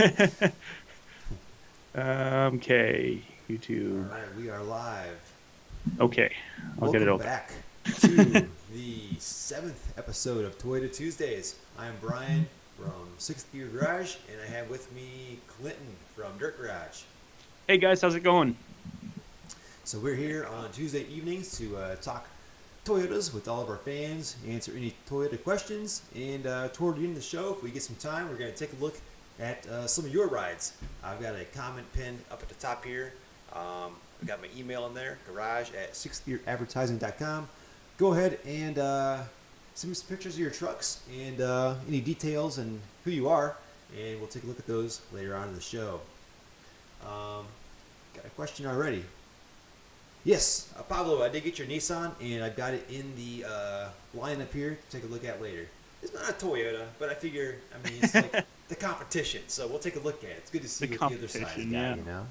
Okay, All YouTube. right, we are live. Okay, I'll get it Welcome open. back to the seventh episode of Toyota Tuesdays. I am Brian from Sixth Gear Garage, and I have with me Clinton from Dirt Garage. Hey guys, how's it going? So we're here on Tuesday evenings to talk Toyotas with all of our fans, answer any Toyota questions, and toward the end of the show, if we get some time, we're going to take a look at some of your rides. I've got a comment pinned up at the top here. I've got my email in there, garage at sixthgearadvertising.com. Go ahead and send me some pictures of your trucks and any details and who you are, and we'll take a look at those later on in the show. Got a question already. Yes, Pablo, I did get your Nissan, and I've got it in the lineup here to take a look at later. It's not a Toyota, but I figure, I mean, it's like the competition, so we'll take a look at it. It's good to see The what the other side's got, competition, yeah. you know?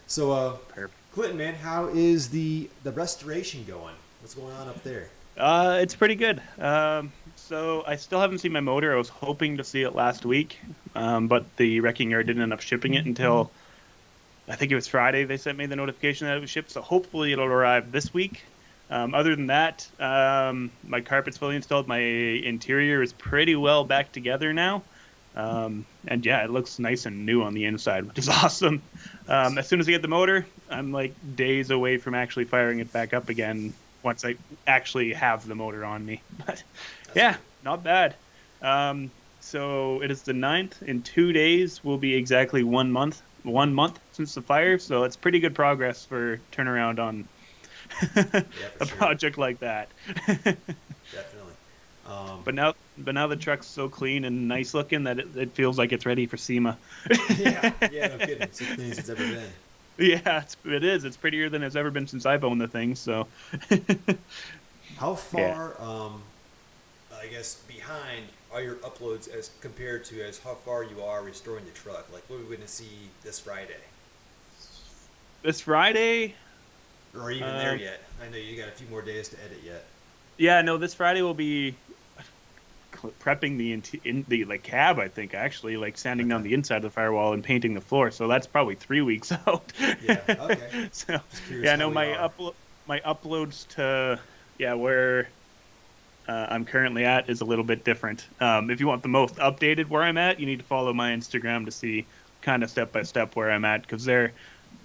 So, Perfect. Clinton, man, how is the restoration going? What's going on up there? It's pretty good. So I still haven't seen my motor. I was hoping to see it last week, but the wrecking yard didn't end up shipping it until I think it was Friday. They sent me the notification that it was shipped, so hopefully it'll arrive this week. Other than that, my carpet's fully installed. My interior is pretty well back together now. And yeah, it looks nice and new on the inside, which is awesome. Nice. As soon as I get the motor, I'm like days away from actually firing it back up again once I actually have the motor on me. But That's yeah, good. not bad. So it is the 9th. In 2 days will be exactly 1 month. 1 month since the fire, so it's pretty good progress for turnaround on Yeah, for a sure. project like that. Definitely. But now the truck's so clean and nice looking that it feels like it's ready for SEMA. Yeah, yeah, no kidding. It's the cleanest it's ever been. Yeah, it is. It's prettier than it's ever been since I've owned the thing. So, How yeah. far, I guess, behind are your uploads as compared to as how far you are restoring the truck? Like, what are we going to see this Friday? This Friday, Or are you even there uh, yet? I know you got a few more days to edit yet. yeah, no, this Friday will be prepping the like cab. I think actually, like sanding down Okay. the inside of the firewall and painting the floor. So that's probably 3 weeks out. Yeah. Okay. So, Just curious yeah, how no, we are. my uploads to where I'm currently at is a little bit different. If you want the most updated where I'm at, you need to follow my Instagram to see kind of step by step where I'm at because there,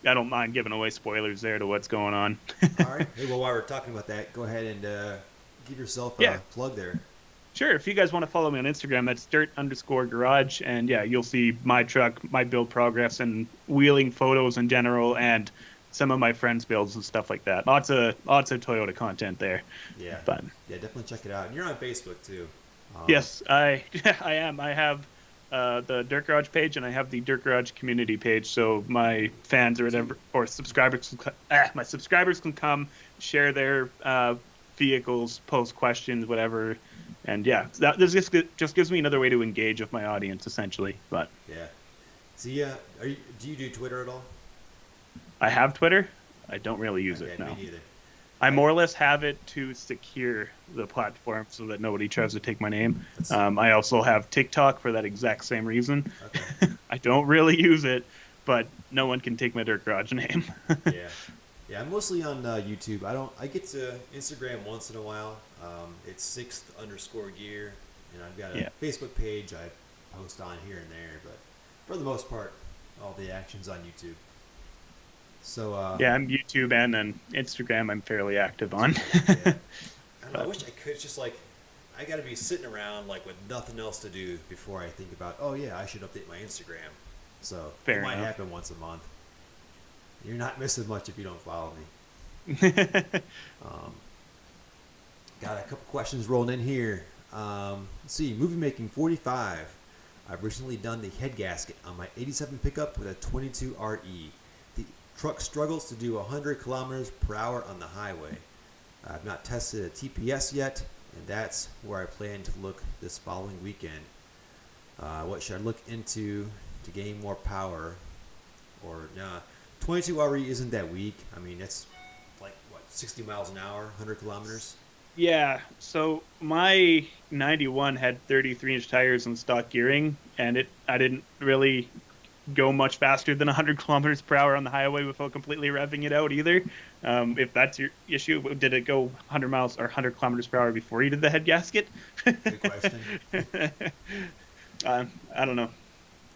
I don't mind giving away spoilers there to what's going on. All right. Hey, well, while we're talking about that, go ahead and give yourself Yeah, a plug there. sure. If you guys want to follow me on Instagram, that's dirt_garage, and yeah, you'll see my truck, my build progress, and wheeling photos in general, and some of my friends' builds and stuff like that. Lots of Toyota content there. Yeah. But Yeah, definitely check it out. And you're on Facebook too. Um, yes, I I am. I have the Dirt Garage page and I have the Dirt Garage community page. So my fans or two. whatever or subscribers, my subscribers can come share their vehicles, post questions, whatever. And yeah, this just gives me another way to engage with my audience essentially. But Yeah. See, do you do Twitter at all? I have Twitter. I don't really use it. Okay, me No. neither. I I more or less have it to secure the platform so that nobody tries to take my name. That's I also have TikTok for that exact same reason. okay. I don't really use it, but no one can take my Dirt Garage name. Yeah. Yeah, I'm mostly on YouTube. I get to Instagram once in a while. It's sixth_gear, and I've got a Yeah. Facebook page I post on here and there, but for the most part, all the action's on YouTube. So, Yeah, I'm YouTube and then Instagram I'm fairly active on. yeah. I don't know. I But wish I could. It's just like I got to be sitting around like with nothing else to do before I think about, oh yeah, I should update my Instagram. So it fair might enough. happen once a month. You're not missing much if you don't follow me. Um, got a couple questions rolling in here. Let's see, movie making 45. I've recently done the head gasket on my 87 pickup with a 22 RE. The truck struggles to do 100 kilometers per hour on the highway. I've not tested a TPS yet, and that's where I plan to look this following weekend. What should I look into to gain more power? Or nah, 22 RE isn't that weak. I mean, it's like what 60 miles an hour, 100 kilometers. Yeah, so my 91 had 33-inch tires and stock gearing, and it I didn't really go much faster than 100 kilometers per hour on the highway without completely revving it out either. If that's your issue, did it go 100 miles or 100 kilometers per hour before you did the head gasket? Good question. I don't know.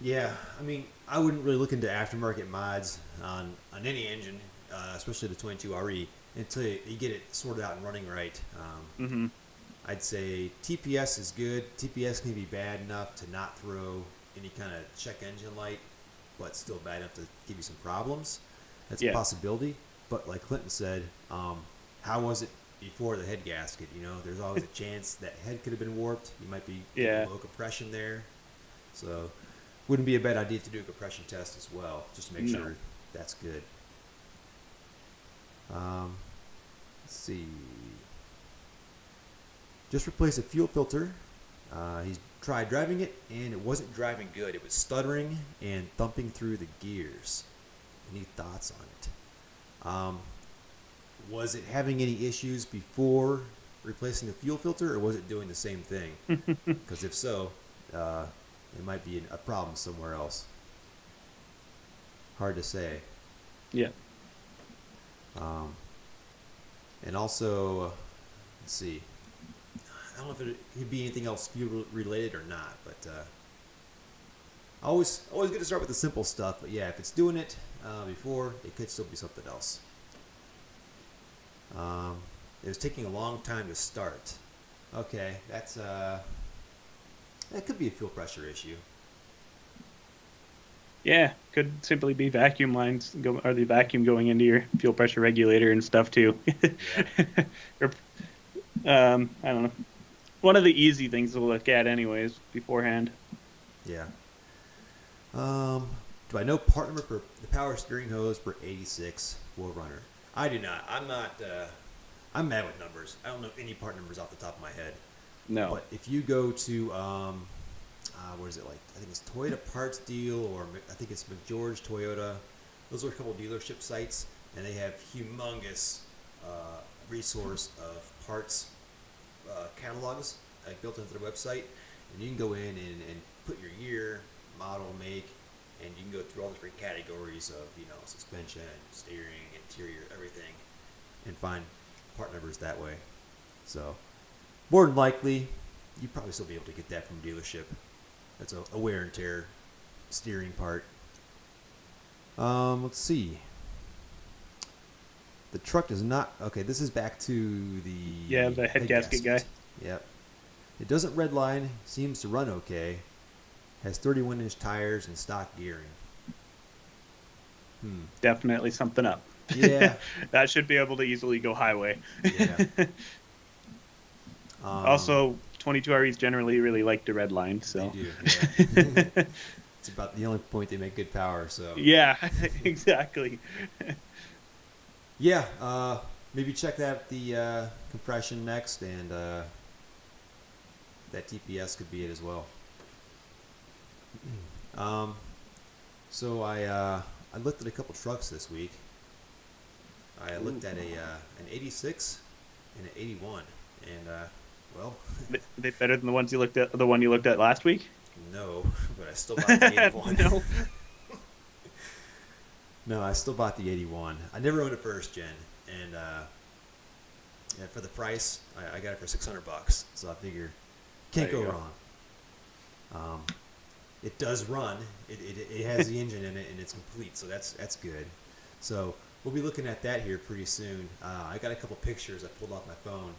Yeah, I mean, I wouldn't really look into aftermarket mods on any engine, especially the 22 RE, until you get it sorted out and running right. Hmm. I'd say TPS is good. TPS can be bad enough to not throw any kind of check engine light, but still bad enough to give you some problems. That's a Yeah. possibility. But like Clinton said, how was it before the head gasket? You know, there's always a chance that head could have been warped. You might be getting Yeah. low compression there. So wouldn't be a bad idea to do a compression test as well, just to make No. sure that's good. Um, let's see. Just replace a fuel filter. He's tried driving it, and it wasn't driving good. It was stuttering and thumping through the gears. Any thoughts on it? Was it having any issues before replacing the fuel filter, or was it doing the same thing? Because if so, it might be a problem somewhere else. Hard to say. Yeah. Um, and also, let's see. I don't know if it could be anything else fuel related or not, but always good to start with the simple stuff. But yeah, if it's doing it before, it could still be something else. It was taking a long time to start. Okay, that could be a fuel pressure issue. Yeah, could simply be vacuum lines go or the vacuum going into your fuel pressure regulator and stuff too. Yeah, Or, I don't know. One of the easy things to look at, anyways, beforehand. yeah. Do I know part number for the power steering hose for 86 4Runner? I do not. I'm not. I'm mad with numbers. I don't know any part numbers off the top of my head. No. But if you go to what is it like? I think it's Toyota Parts Deal, or I think it's McGeorge Toyota. Those are a couple dealership sites, and they have humongous resource of parts catalogs built into their website, and you can go in and put your year, model, make, and you can go through all the different categories of suspension, steering, interior, everything, and find part numbers that way. So more than likely, you'd probably still be able to get that from a dealership. That's a wear and tear steering part. Let's see. The truck does not. Okay, this is back to Yeah, the the head gasket guy. Yep. It doesn't redline. Seems to run okay. Has 31-inch tires and stock gearing. Definitely something up. Yeah. That should be able to easily go highway. Yeah. Also, 22 REs generally really like the red line, They so. do. Yeah. It's about the only point they make good power. So Yeah, exactly. yeah, maybe check that the compression next, and that TPS could be it as well. Um, so I looked at a couple trucks this week. I looked at an 86 and an 81, and well, They better than the ones you looked at, the one you looked at last week? no, but I still bought the 81. No. No, I still bought the 81. I never owned a first gen, and for the price, I got it for $600. So I figure can't There go you go. wrong. It does run. It has the engine in it, and it's complete. So that's good. So we'll be looking at that here pretty soon. I got a couple pictures I pulled off my phone.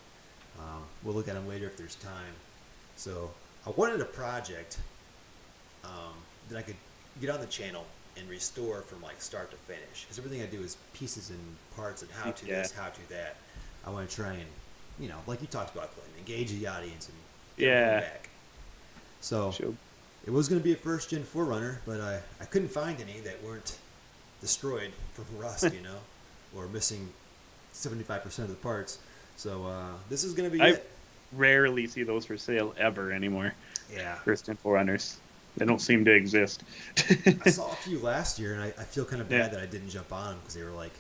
We'll look at them later if there's time. So I wanted a project that I could get on the channel and restore from like start to finish. Because everything I do is pieces and parts and how to Yeah. this, how to that. I want to try and, like you talked about, Clinton, engage the audience and get them Yeah. back. So Sure. it was going to be a first gen 4Runner, but I couldn't find any that weren't destroyed from rust, or missing 75% of the parts. So this is going to be I it. rarely see those for sale ever anymore. Yeah. First and forerunners. They don't seem to exist. I saw a few last year, and I feel kind of bad Yeah. that I didn't jump on them because they were like,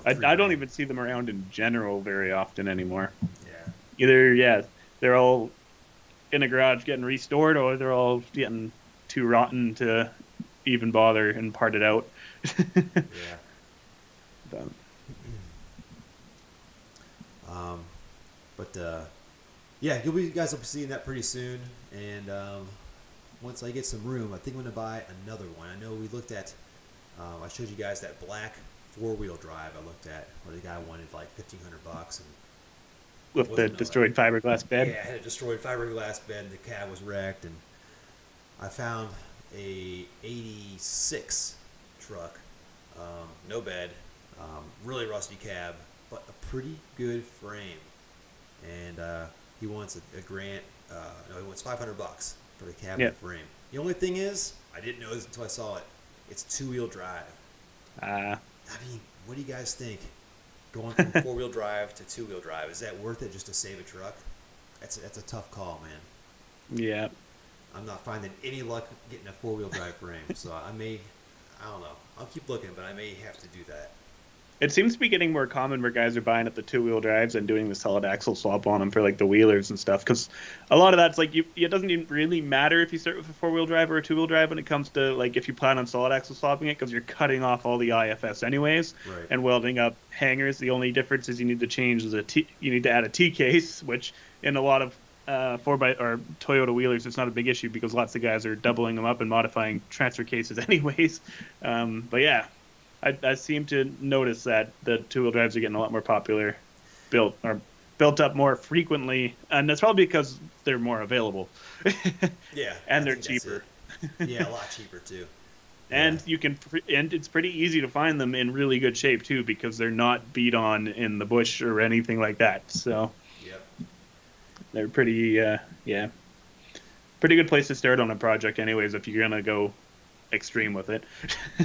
I don't $3,000. even see them around in general very often anymore. Yeah. Either, yeah, they're all in a garage getting restored, or they're all getting too rotten to even bother and part it out. Yeah. But, Um, but yeah, you guys will be seeing that pretty soon. And once I get some room, I think I'm gonna buy another one. I know we looked at. I showed you guys that black four-wheel drive I looked at, where the guy wanted like $1,500, and with the wasn't no. destroyed fiberglass bed. Yeah, I had a destroyed fiberglass bed. And the cab was wrecked, and I found a '86 truck, no bed, really rusty cab, but a pretty good frame. And he wants a grant. No, he wants $500 for the cab Yeah. and frame. The only thing is, I didn't know this until I saw it. It's two-wheel drive. Uh, I mean, what do you guys think? Going from four-wheel drive to two-wheel drive, is that worth it just to save a truck? That's a tough call, man. yeah. I'm not finding any luck getting a four-wheel drive frame, so I don't know. I'll keep looking, but I may have to do that. It seems to be getting more common where guys are buying at the two-wheel drives and doing the solid axle swap on them for like the wheelers and stuff. Because a lot of that's like it doesn't even really matter if you start with a four-wheel drive or a two-wheel drive when it comes to like if you plan on solid axle swapping it, because you're cutting off all the IFS anyways Right. and welding up hangers. The only difference is you need to change you need to add a T case, which in a lot of 4 by or Toyota wheelers, it's not a big issue because lots of guys are doubling them up and modifying transfer cases anyways. But yeah, I seem to notice that the two-wheel drives are getting a lot more popular, built up more frequently, and that's probably because they're more available. Yeah, And I they're think that's cheaper. it. Yeah, a lot cheaper too. Yeah, And and it's pretty easy to find them in really good shape too because they're not beat on in the bush or anything like that. So yep. they're pretty, yeah, pretty good place to start on a project, anyways, if you're gonna go extreme with it.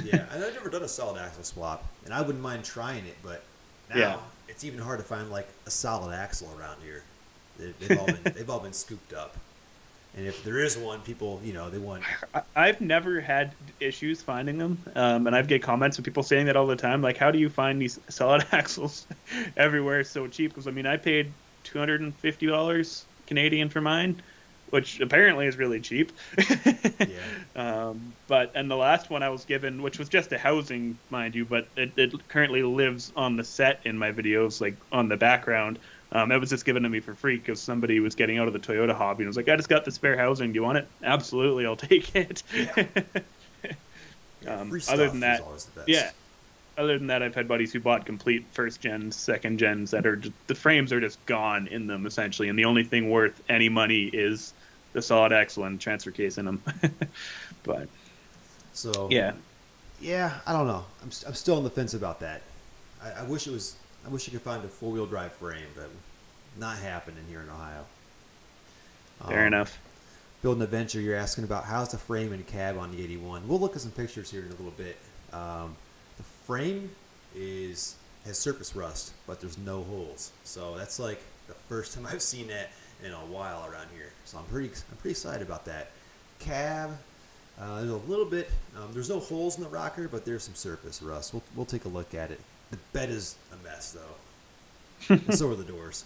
Yeah, and I've never done a solid axle swap, and I wouldn't mind trying it, but now Yeah. it's even hard to find like a solid axle around here. They've all been scooped up, and if there is one, people they want. I've never had issues finding them, and I've get comments of people saying that all the time. Like, how do you find these solid axles everywhere so cheap? Because I mean, I paid $250 Canadian for mine, which apparently is really cheap. Yeah, But and the last one I was given, which was just a housing, mind you, but it currently lives on the set in my videos, like on the background. It was just given to me for free because somebody was getting out of the Toyota hobby and was like, "I just got the spare housing. Do you want it?" Absolutely, I'll take it. yeah. Yeah, free Other stuff than is that, always the best. yeah. Other than that, I've had buddies who bought complete first gens, second gens that are just, the frames are just gone in them essentially, and the only thing worth any money is the solid axle and transfer case in them. But So yeah, yeah, I don't know. I'm still on the fence about that. I wish it was. I wish you could find a four-wheel drive frame, but not happening here in Ohio. fair Um, enough. Building a venture, you're asking about how's the frame and cab on the 81. We'll look at some pictures here in a little bit. The frame has surface rust, but there's no holes. So that's like the first time I've seen that in a while around here. So I'm pretty excited about that. Cab, there's a little bit. There's no holes in the rocker, but there's some surface rust. We'll take a look at it. The bed is a mess though, and so are the doors.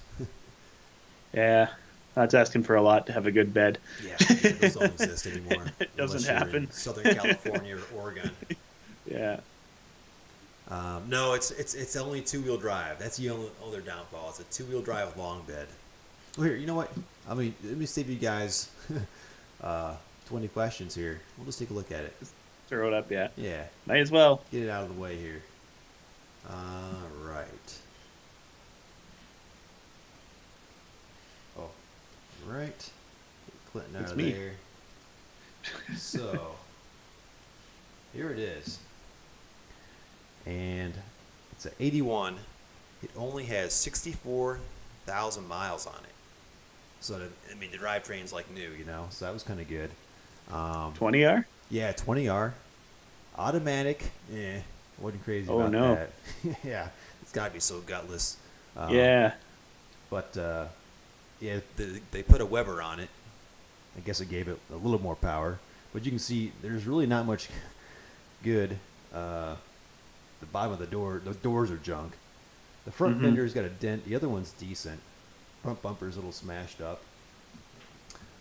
Yeah, that's asking for a lot to have a good bed. Yeah, those don't exist anymore. It doesn't unless you're happen. in Southern California or Oregon. Yeah, No, it's only two-wheel drive. That's the only other downfall. It's a two-wheel drive long bed. Well, here, you know what? I mean, let me save you guys 20 questions here. We'll just take a look at it. throw it up. Yeah, Yeah, might as well. get it out of the way here. All right. Oh, right. Get Clinton out It's of me. there. So, here it is. And it's an 81. It only has 64,000 miles on it. So, I mean, the drivetrain's like new, so that was kind of good. 20R. Yeah, 20R. Automatic. Wasn't crazy Oh, about no. that. Yeah, it's got to be so gutless. Yeah, But, yeah, they put a Weber on it. I guess it gave it a little more power. But you can see there's really not much good. The bottom of the doors are junk. The front fender's got a dent. The other one's decent. Front bumper's a little smashed up.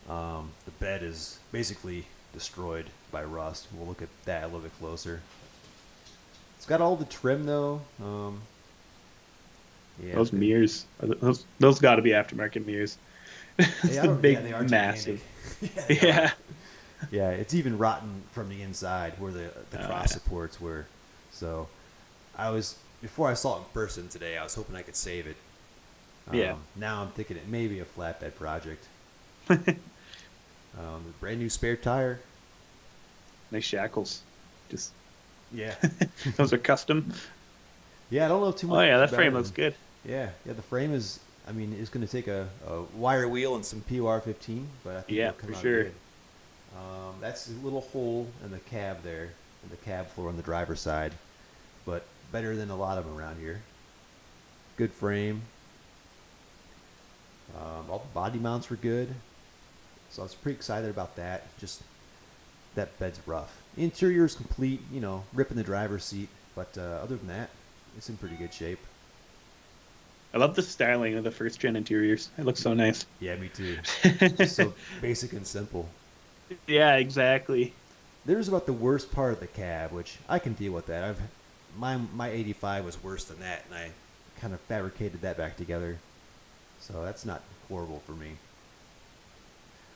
The bed is basically destroyed by rust. We'll look at that a little bit closer. It's got all the trim though. Yeah, Those mirrors, those got to be aftermarket mirrors. yeah, It's I the don't. Yeah, they big, are gigantic. massive. Yeah, they are. Yeah. Yeah, it's even rotten from the inside where the cross Yeah. supports were. So, I was before I saw it in person today. I was hoping I could save it. Yeah. Now I'm thinking it may be a flatbed project. Brand new spare tire. Nice shackles. Just Yeah. those are custom. Yeah, I don't know too much. Oh yeah, that better frame than- looks good. Yeah, yeah. The frame is. I mean, it's going to take a wire wheel and some POR15, but I think Yeah, it'll come for out sure. good. That's a little hole in the cab there, in the cab floor on the driver's side, but better than a lot of them around here. Good frame. All the body mounts were good, so I was pretty excited about that. Just that bed's rough. Interior is complete, ripping the driver's seat, but other than that, it's in pretty good shape. I love the styling of the first gen interiors. It looks so nice. Yeah, me too. Just so basic and simple. Yeah, exactly. There's about the worst part of the cab, which I can deal with that. My 85 was worse than that, and I kind of fabricated that back together. So that's not horrible for me.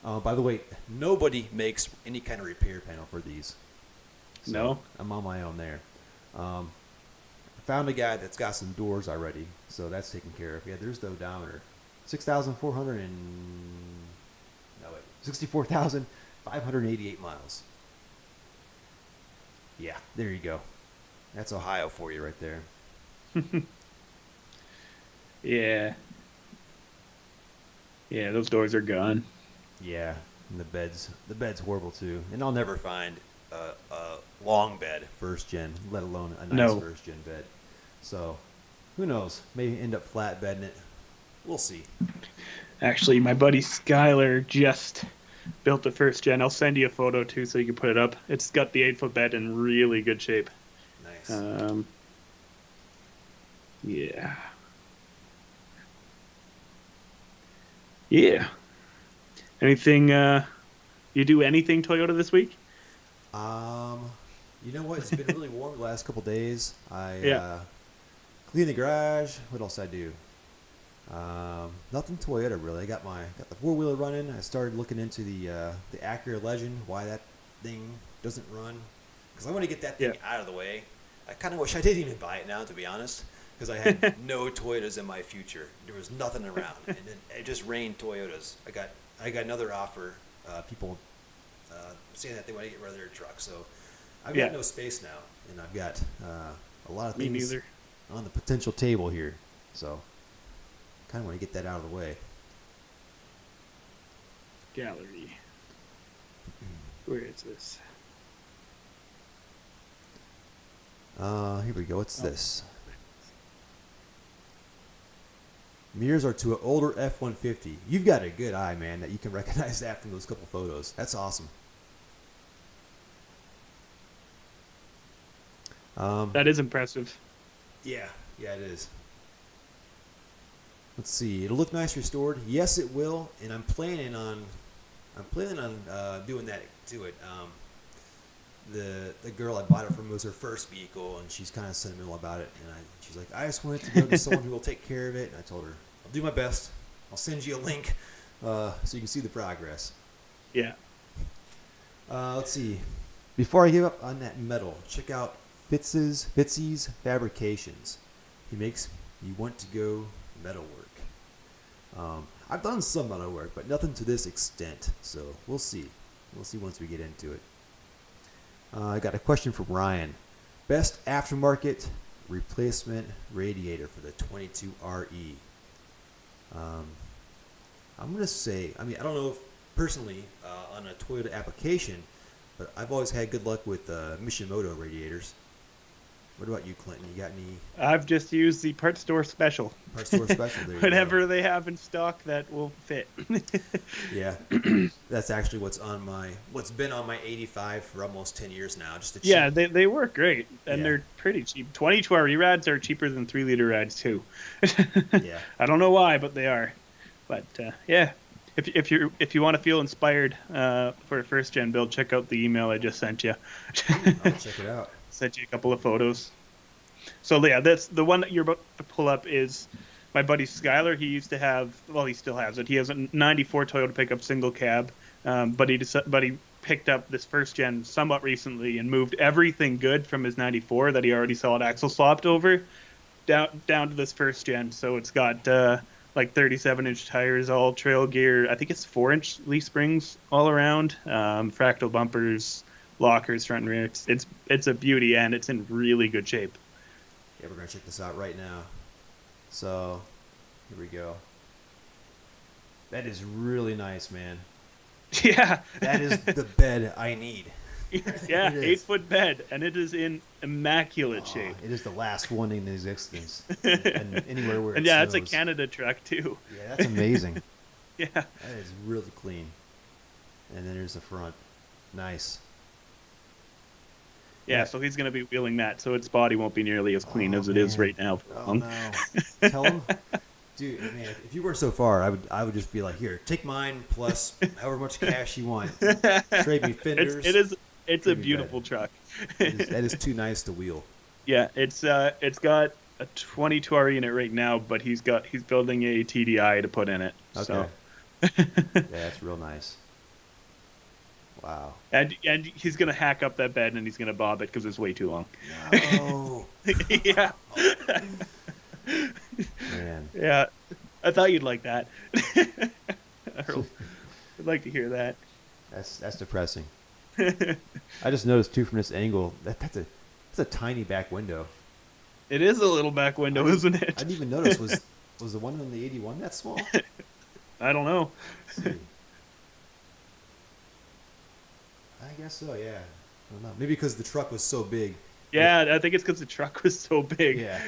By the way, nobody makes any kind of repair panel for these. So No? I'm on my own there. I found a guy that's got some doors already, so that's taken care of. Yeah, there's the odometer. 6,400 and... No, wait. 64,588 miles. Yeah, there you go. That's Ohio for you right there. Yeah. Yeah, those doors are gone. Yeah, and the bed's horrible too. And I'll never find a long bed first gen, let alone a nice No. first gen bed. So, who knows? Maybe end up flat bedding it. We'll see. Actually, my buddy Skylar just built the first gen. I'll send you a photo too so you can put it up. It's got the 8-foot bed in really good shape. Nice. Yeah. Yeah. Anything, you do anything Toyota this week? You know what? It's been really warm the last couple days. I Yeah. cleaned the garage. What else did I do? Nothing Toyota really. I got the 4-wheeler running. I started looking into the Acura Legend, why that thing doesn't run, because I want to get that thing out of the way. I kind of wish I didn't even buy it now, to be honest, because I had no Toyotas in my future. There was nothing around, and then it just rained Toyotas. I got another offer. People saying that they want to get rid of their truck, so I've got no space now, and I've got a lot of Me things neither. on the potential table here. So kind of want to get that out of the way. Gallery. Where is this? Here we go. What's this? Mirrors are to an older F-150. You've got a good eye, man, that you can recognize that from those couple photos. That's awesome. That is impressive. Yeah, it is. Let's see. It'll look nice restored. Yes, it will, and I'm planning on doing that to it. The girl I bought it from was her first vehicle, and she's kind of sentimental about it. And she's like, I just want it to go to someone who will take care of it. And I told her, I'll do my best. I'll send you a link so you can see the progress. Yeah. Let's see. Before I give up on that metal, check out Fitzy's Fabrications. He makes you want to go metalwork. I've done some metalwork, but nothing to this extent. So we'll see. We'll see once we get into it. I got a question from Ryan. Best aftermarket replacement radiator for the 22RE. I'm going to say, I I don't know if personally on a Toyota application, but I've always had good luck with Mishimoto radiators. What about you, Clinton? You got any I've just used the Part Store Special. Part Store Special? There you Whatever go. they have in stock that will fit. Yeah, that's actually what's been on my 85 for almost 10 years now. Just a cheap. Yeah, they work great, and Yeah. they're pretty cheap. 22RE rads are cheaper than 3-liter rads too. Yeah. I don't know why, but they are. But yeah, if you want to feel inspired for a first gen build, check out the email I just sent you. I'll check it out. Sent you a couple of photos. So yeah, that's the one that you're about to pull up is my buddy Skyler. He used to have, well, he still has it. He has a '94 Toyota pickup single cab, but he picked up this first gen somewhat recently and moved everything good from his '94 that he already saw it axle swapped over down to this first gen. So it's got like 37-inch tires, all trail gear. I think it's 4-inch leaf springs all around, fractal bumpers, lockers, front and rear. It's a beauty and it's in really good shape. Yeah, we're gonna check this out right now. So, here we go. That is really nice, man. Yeah. That is the bed I need. Yeah, 8-foot bed, and it is in immaculate shape. It is the last one in existence, and anywhere where And it yeah, snows. it's a Canada truck too. Yeah, that's amazing. Yeah. That is really clean. And then there's the front. Nice. Yeah, so he's going to be wheeling that, so its body won't be nearly as clean as it is right now. Oh no! Tell him, dude. Man, if you weren't so far, I would just be like, here, take mine plus however much cash you want. Trade me fenders. It's a beautiful truck. That is too nice to wheel. Yeah, it's got a 22R in it right now, but he's building a TDI to put in it. Okay. So. Yeah, that's real nice. Wow. And he's gonna hack up that bed and he's gonna bob it because it's way too long. No. Yeah. Man. Yeah. I thought you'd like that. I'd like to hear that. That's depressing. I just noticed too from this angle that's a tiny back window. It is a little back window, isn't it? I didn't even notice was the one on the 81 that small? I don't know. Let's see. I guess so, yeah. I don't know. Maybe because the truck was so big. Yeah, I think it's because the truck was so big. Yeah.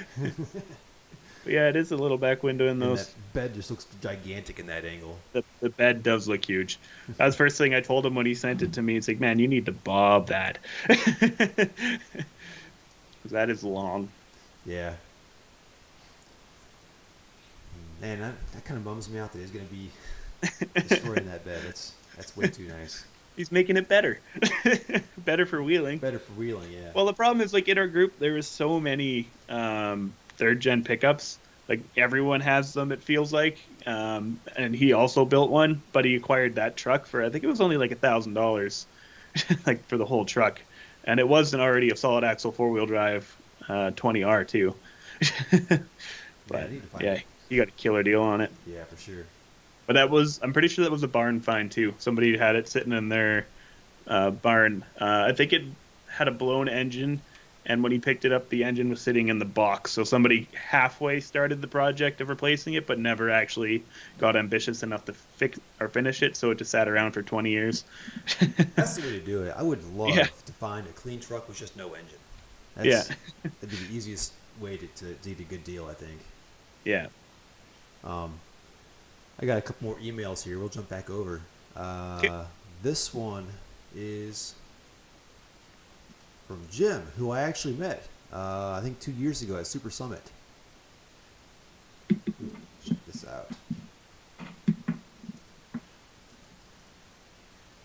Yeah, it is a little back window in those. And that bed just looks gigantic in that angle. The bed does look huge. That was the first thing I told him when he sent it to me. It's like, man, you need to bob that. Because that is long. Yeah. Man, that kind of bums me out that he's going to be destroying that bed. That's way too nice. He's making it better. Better for wheeling. Better for wheeling, yeah. Well, the problem is, like, in our group, there was so many third-gen pickups. Like, everyone has them, it feels like. And he also built one, but he acquired that truck for, I think it was only like $1,000, like, for the whole truck. And it wasn't already a solid axle four-wheel drive 20R, too. But, yeah, he got a killer deal on it. Yeah, for sure. But I'm pretty sure that was a barn find too. Somebody had it sitting in their barn. I think it had a blown engine, and when he picked it up, the engine was sitting in the box. So somebody halfway started the project of replacing it, but never actually got ambitious enough to fix or finish it. So it just sat around for 20 years. That's the way to do it. I would love to find a clean truck with just no engine. That'd be the easiest way to get a good deal, I think. Yeah. I got a couple more emails here. We'll jump back over. This one is from Jim, who I actually met, I think 2 years ago at Super Summit. Check this out.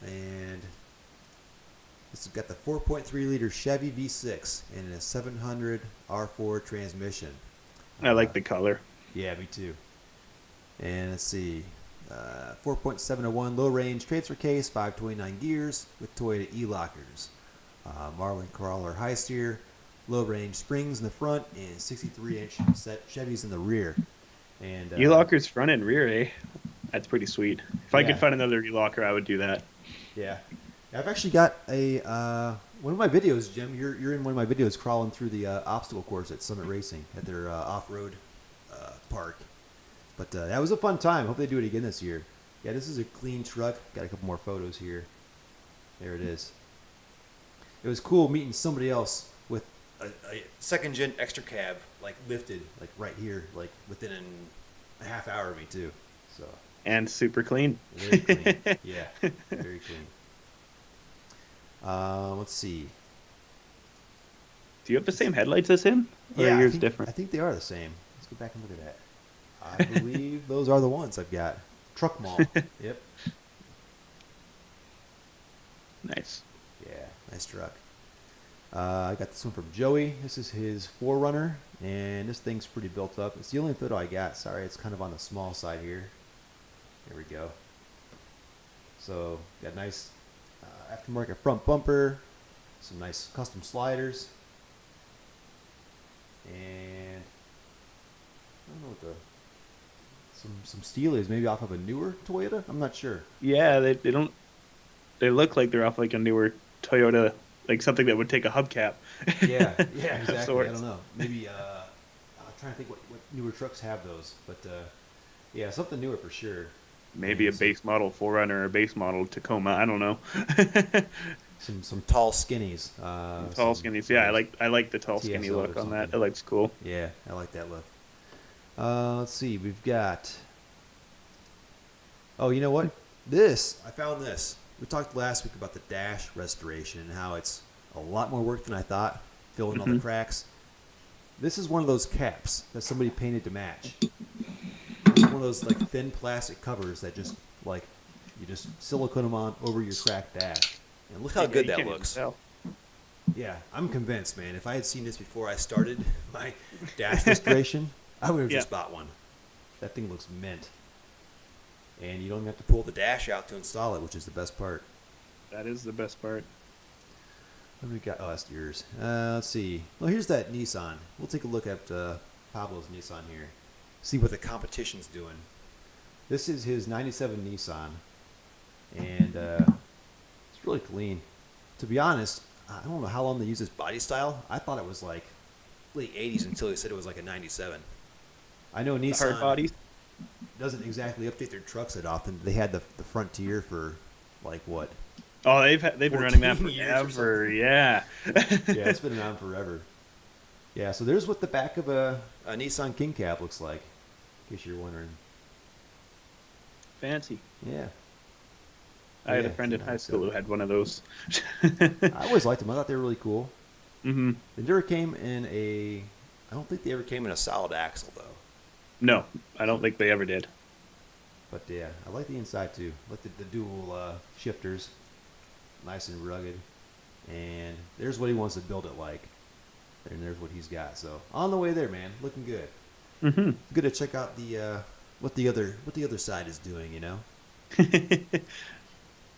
And this has got the 4.3 liter Chevy V6 and a 700 R4 transmission. I like the color. Yeah, me too. And let's see, 4.701 low range transfer case, 529 gears with Toyota e-lockers, Marlin crawler high steer, low range springs in the front, and 63-inch set Chevys in the rear. And E-lockers front and rear, eh? That's pretty sweet. If I could find another e-locker, I would do that. Yeah, I've actually got a one of my videos, Jim. You're in one of my videos crawling through the obstacle course at Summit Racing at their off-road park. But that was a fun time. Hope they do it again this year. Yeah, this is a clean truck. Got a couple more photos here. There it is. It was cool meeting somebody else with a second gen extra cab, like lifted, like right here, like within a half hour of me too. So. And super clean. Very clean. Yeah, very clean. Let's see. Do you have the same headlights as him? Or Yeah, are yours different? I think they are the same. Let's go back and look at that. I believe those are the ones I've got. Truck Mall. Yep. Nice. Yeah, nice truck. I got this one from Joey. This is his 4Runner, and this thing's pretty built up. It's the only photo I got. Sorry, it's kind of on the small side here. There we go. So, got nice aftermarket front bumper, some nice custom sliders, and I don't know what some Steelies, maybe off of a newer Toyota. I'm not sure. Yeah, they don't. They look like they're off like a newer Toyota, like something that would take a hubcap. Yeah, yeah, exactly. I Sorts. don't know. Maybe I'm trying to think what newer trucks have those, but yeah, something newer for sure. Maybe And a base model 4Runner or a base model Tacoma. I don't know. some tall skinnies. Tall Some skinnies. Yeah, I like the tall skinny TSO look or on that. something. It looks cool. Yeah, I like that look. Let's see. We've got. Oh, you know what? I found this. We talked last week about the dash restoration and how it's a lot more work than I thought, filling all the cracks. This is one of those caps that somebody painted to match. It's one of those like thin plastic covers that just like you just silicone them on over your cracked dash. And look how good You that can't even looks. tell. Yeah, I'm convinced, man. If I had seen this before I started my dash restoration, I would have just bought one. That thing looks mint. And you don't even have to pull the dash out to install it, which is the best part. That is the best part. What do we got? Oh, that's yours. Let's see. Well, here's that Nissan. We'll take a look at Pablo's Nissan here. See what the competition's doing. This is his 97 Nissan. And it's really clean. To be honest, I don't know how long they use this body style. I thought it was like late 80s until they said it was like a 97. I know The hard Nissan bodies. doesn't exactly update their trucks that often. They had the Frontier for like what? Oh, they've been running that 14 years or forever. something. Yeah. Yeah, it's been around forever. Yeah, so there's what the back of a Nissan King Cab looks like, in case you're wondering. Fancy. Yeah. I had a Yeah, friend in it's a high nice school who setup. had one of those. I always liked them. I thought they were really cool. Hmm. They never came in a. I don't think they ever came in a solid axle though. No, I don't think they ever did. But yeah, I like the inside too. I like the dual shifters, nice and rugged. And there's what he wants to build it like. And there's what he's got. So on the way there, man, looking good. Hmm. Good to check out the what the other side is doing. You know.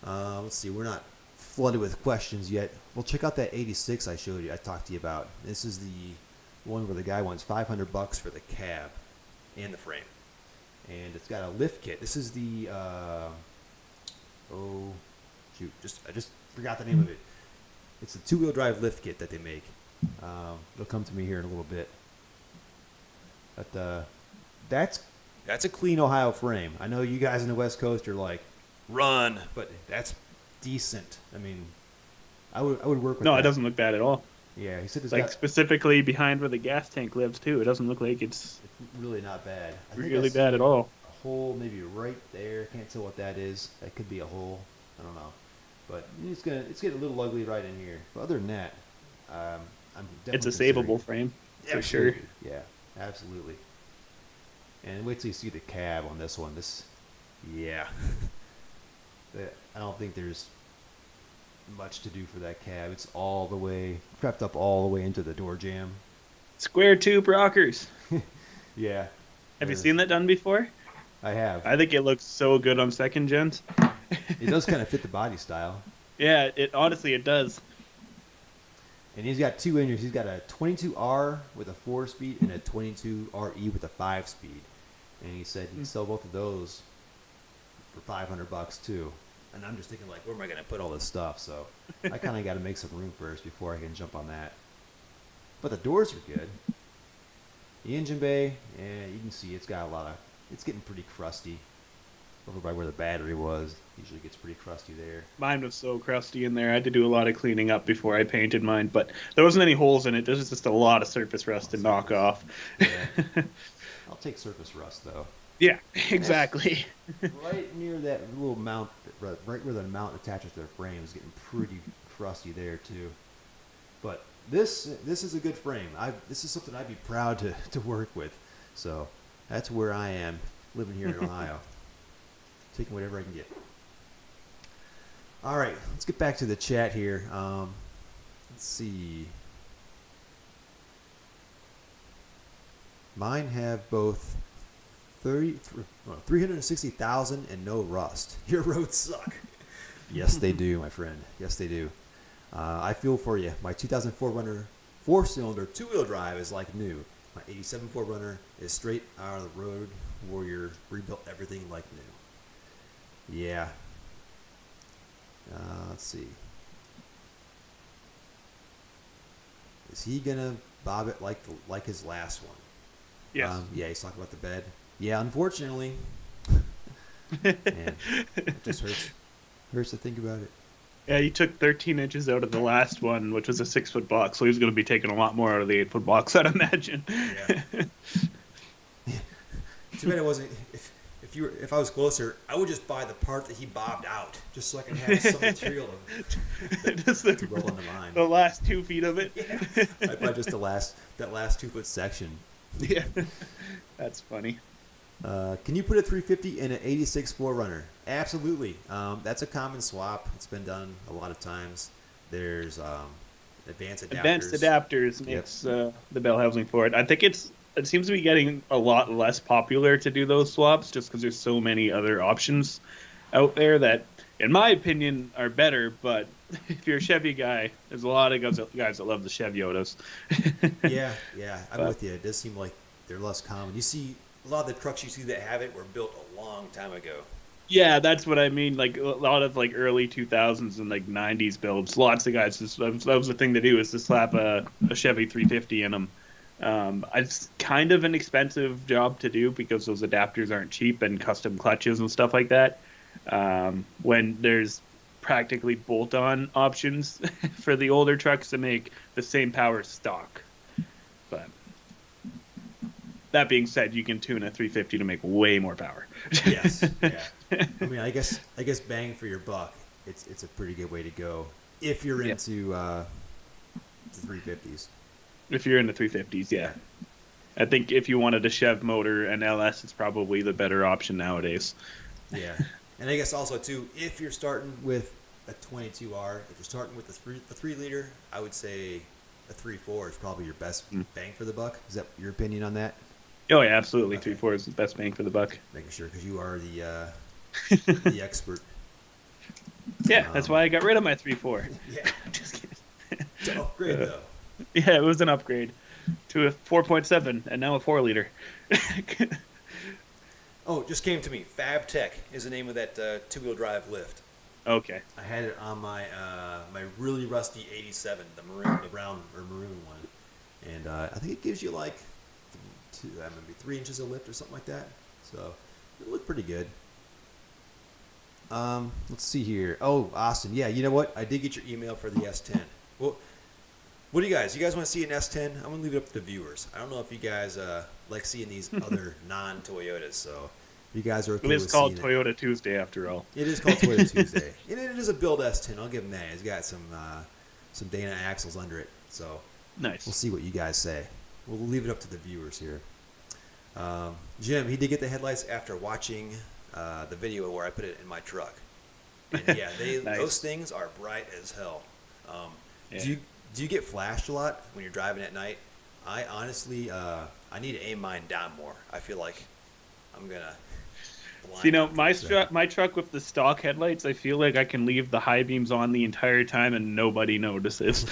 Let's see. We're not flooded with questions yet. Well, check out that 86 I showed you. I talked to you about. This is the one where the guy wants $500 for the cab and the frame, and it's got a lift kit. This is the oh shoot, I just forgot the name of it. It's a 2-wheel drive lift kit that they make. It'll come to me here in a little bit. But that's a clean Ohio frame. I know you guys in the West Coast are like, run, but that's decent. I mean, I would work with No, that. it doesn't look bad at all. Yeah, he said it's Like got specifically behind where the gas tank lives too. It doesn't look like it's it's really not bad. I think really I see bad at all. a hole maybe right there. Can't tell what that is. That could be a hole. I don't know. But it's getting a little ugly right in here. But other than that, I'm definitely It's a considering savable frame for Absolutely. sure. Yeah, absolutely. And wait till you see the cab on this one. Yeah. I don't think there's much to do for that cab. It's all the way crept up all the way into the door jamb. Square tube rockers. Yeah. Have you seen that done before? I have. I think it looks so good on second gens. It does kind of fit the body style. Yeah, it honestly it does. And he's got two engines. He's got a 22R with a 4-speed and a 22RE with a 5-speed. And he said he'd sell both of those for $500 too. And I'm just thinking, like, where am I going to put all this stuff? So I kind of got to make some room first before I can jump on that. But the doors are good. The engine bay, you can see it's getting pretty crusty. Over by where the battery was, usually gets pretty crusty there. Mine was so crusty in there. I had to do a lot of cleaning up before I painted mine, but there wasn't any holes in it. There was just a lot of surface rust to knock off. Yeah. I'll take surface rust though. Yeah, exactly. Right near that little mount, right where the mount attaches to the frame is getting pretty crusty there too. But this is a good frame. This is something I'd be proud to work with. So That's where I am, living here in Ohio. Taking whatever I can get. All right, let's get back to the chat here. Let's see. Mine have both 360,000 and no rust. Your roads suck. Yes, they do, my friend. Yes, they do. I feel for you. My 2004 Runner 4-cylinder 2-wheel drive is like new. My 87 4Runner is straight out of the road. Warrior rebuilt everything like new. Yeah. Let's see. Is he gonna bob it like his last one? Yes. Yeah, he's talking about the bed. Yeah, unfortunately. Man, it just hurts to think about it. Yeah, he took 13 inches out of the last one, which was a 6-foot box, so he's going to be taking a lot more out of the 8-foot box, I'd imagine. Yeah. Too bad it wasn't. If I was closer, I would just buy the part that he bobbed out, just so I can have some material to roll into mine. The last 2 feet of it. Yeah. I'd buy just that last 2-foot section. Yeah, that's funny. Can you put a 350 in an 86 4Runner? Absolutely. That's a common swap. It's been done a lot of times. There's advanced adapters. Advanced adapters makes the bell housing for it. I think it seems to be getting a lot less popular to do those swaps just because there's so many other options out there that, in my opinion, are better. But if you're a Chevy guy, there's a lot of guys that love the Chevyotas. Yeah, I'm with you. It does seem like they're less common. You see, a lot of the trucks you see that have it were built a long time ago. Yeah, that's what I mean. Like a lot of like early 2000s and like 90s builds. Lots of guys that was the thing to do, is to slap a Chevy 350 in them. It's kind of an expensive job to do because those adapters aren't cheap, and custom clutches and stuff like that. When there's practically bolt-on options for the older trucks to make the same power stock. But that being said, you can tune a 350 to make way more power. Yes, yeah. I mean, I guess bang for your buck, it's a pretty good way to go if you're into the 350s. If you're in the 350s, yeah. I think if you wanted a Chev motor and LS, it's probably the better option nowadays. Yeah, and I guess also too, if you're starting with a 22R, if you're starting with the 3-liter, I would say a 3.4 is probably your best bang for the buck. Is that your opinion on that? Oh yeah, absolutely. Okay. 3.4 is the best bang for the buck. Making sure, because you are the the expert. Yeah, that's why I got rid of my 3.4. Yeah, Just kidding. it's an upgrade though. Yeah, it was an upgrade to a 4.7 and now a 4-liter. Oh, just came to me. Fab Tech is the name of that 2-wheel drive lift. Okay. I had it on my my really rusty 87, the brown or maroon one, and I think it gives you like maybe 3 inches of lift or something like that. So it looked pretty good. Let's see here. Oh, Austin, yeah, you know what? I did get your email for the S10. Well, what do you guys? You guys want to see an S10? I'm gonna leave it up to the viewers. I don't know if you guys like seeing these other non-Toyotas. So if you guys are okay with seeing it. It's called Toyota Tuesday after all. It is called Toyota Tuesday, and it is a build S10. I'll give him that. He's got some Dana axles under it. So Nice. we'll see what you guys say. We'll leave it up to the viewers here. Jim, he did get the headlights after watching the video where I put it in my truck. And yeah, Nice. those things are bright as hell. Yeah. Do you get flashed a lot when you're driving at night? I honestly, I need to aim mine down more. I feel like I'm gonna. So, my truck with the stock headlights, I feel like I can leave the high beams on the entire time and nobody notices.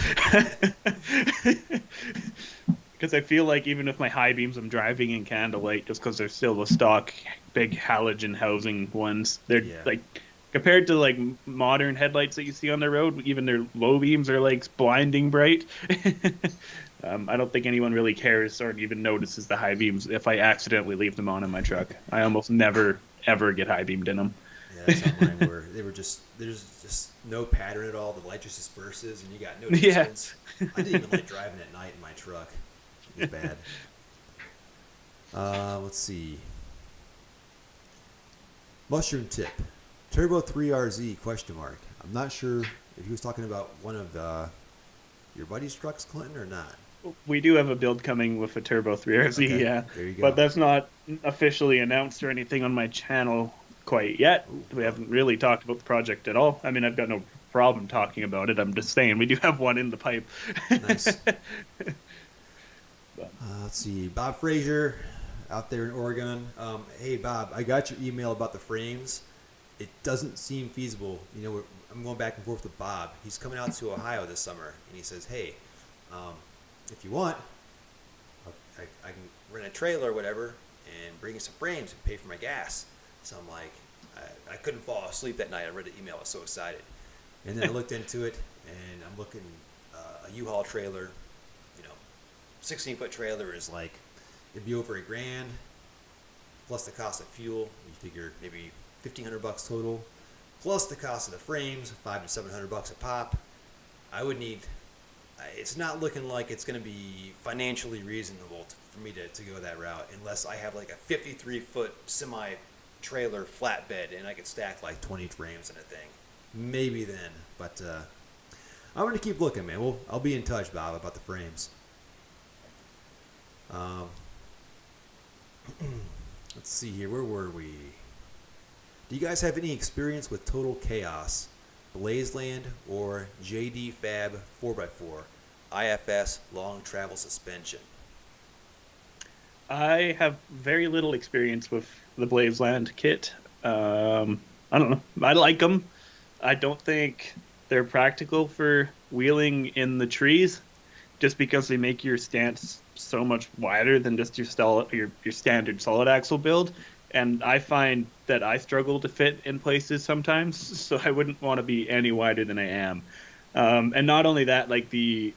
Because I feel like even with my high beams, I'm driving in candlelight just because they're still the stock big halogen housing ones. They're like, compared to like modern headlights that you see on the road, even their low beams are like blinding bright. I don't think anyone really cares or even notices the high beams if I accidentally leave them on in my truck. I almost never ever get high beamed in them. Yeah, that's how mine were. There's just no pattern at all. The light just disperses and you got no distance. I didn't even like driving at night in my truck. It was bad. Let's see. Mushroom tip. Turbo 3RZ question mark. I'm not sure if he was talking about one of your buddy's trucks, Clinton, or not. We do have a build coming with a Turbo 3RZ, Okay, yeah, there you but go. that's not officially announced or anything on my channel quite yet. Ooh, We well, haven't really talked about the project at all. I mean, I've got no problem talking about it. I'm just saying we do have one in the pipe. nice. But Let's see, Bob Frazier, out there in Oregon. Hey, Bob, I got your email about the frames. It doesn't seem feasible. I'm going back and forth with Bob. He's coming out to Ohio this summer, and he says, "Hey, um, if you want, I can rent a trailer or whatever and bring you some frames and pay for my gas." So I'm like, I couldn't fall asleep that night. I read the email. I was so excited. And then I looked into it, and I'm looking a U-Haul trailer. 16-foot trailer is like, it'd be over $1,000 plus the cost of fuel. You figure maybe $1,500 total, plus the cost of the frames, $500 to $700 a pop. I would need. It's not looking like it's going to be financially reasonable for me to go that route unless I have like a 53-foot semi trailer flatbed and I could stack like 20 frames in a thing. Maybe then, but I'm going to keep looking, man. I'll be in touch, Bob, about the frames. Um, let's see here. Where were we? Do you guys have any experience with Total Chaos, Blazeland, or JD Fab 4x4, IFS long travel suspension? I have very little experience with the Blazeland kit. I don't know. I like them. I don't think they're practical for wheeling in the trees, just because they make your stance so much wider than just your standard solid axle build. And I find that I struggle to fit in places sometimes, so I wouldn't want to be any wider than I am. And not only that, like the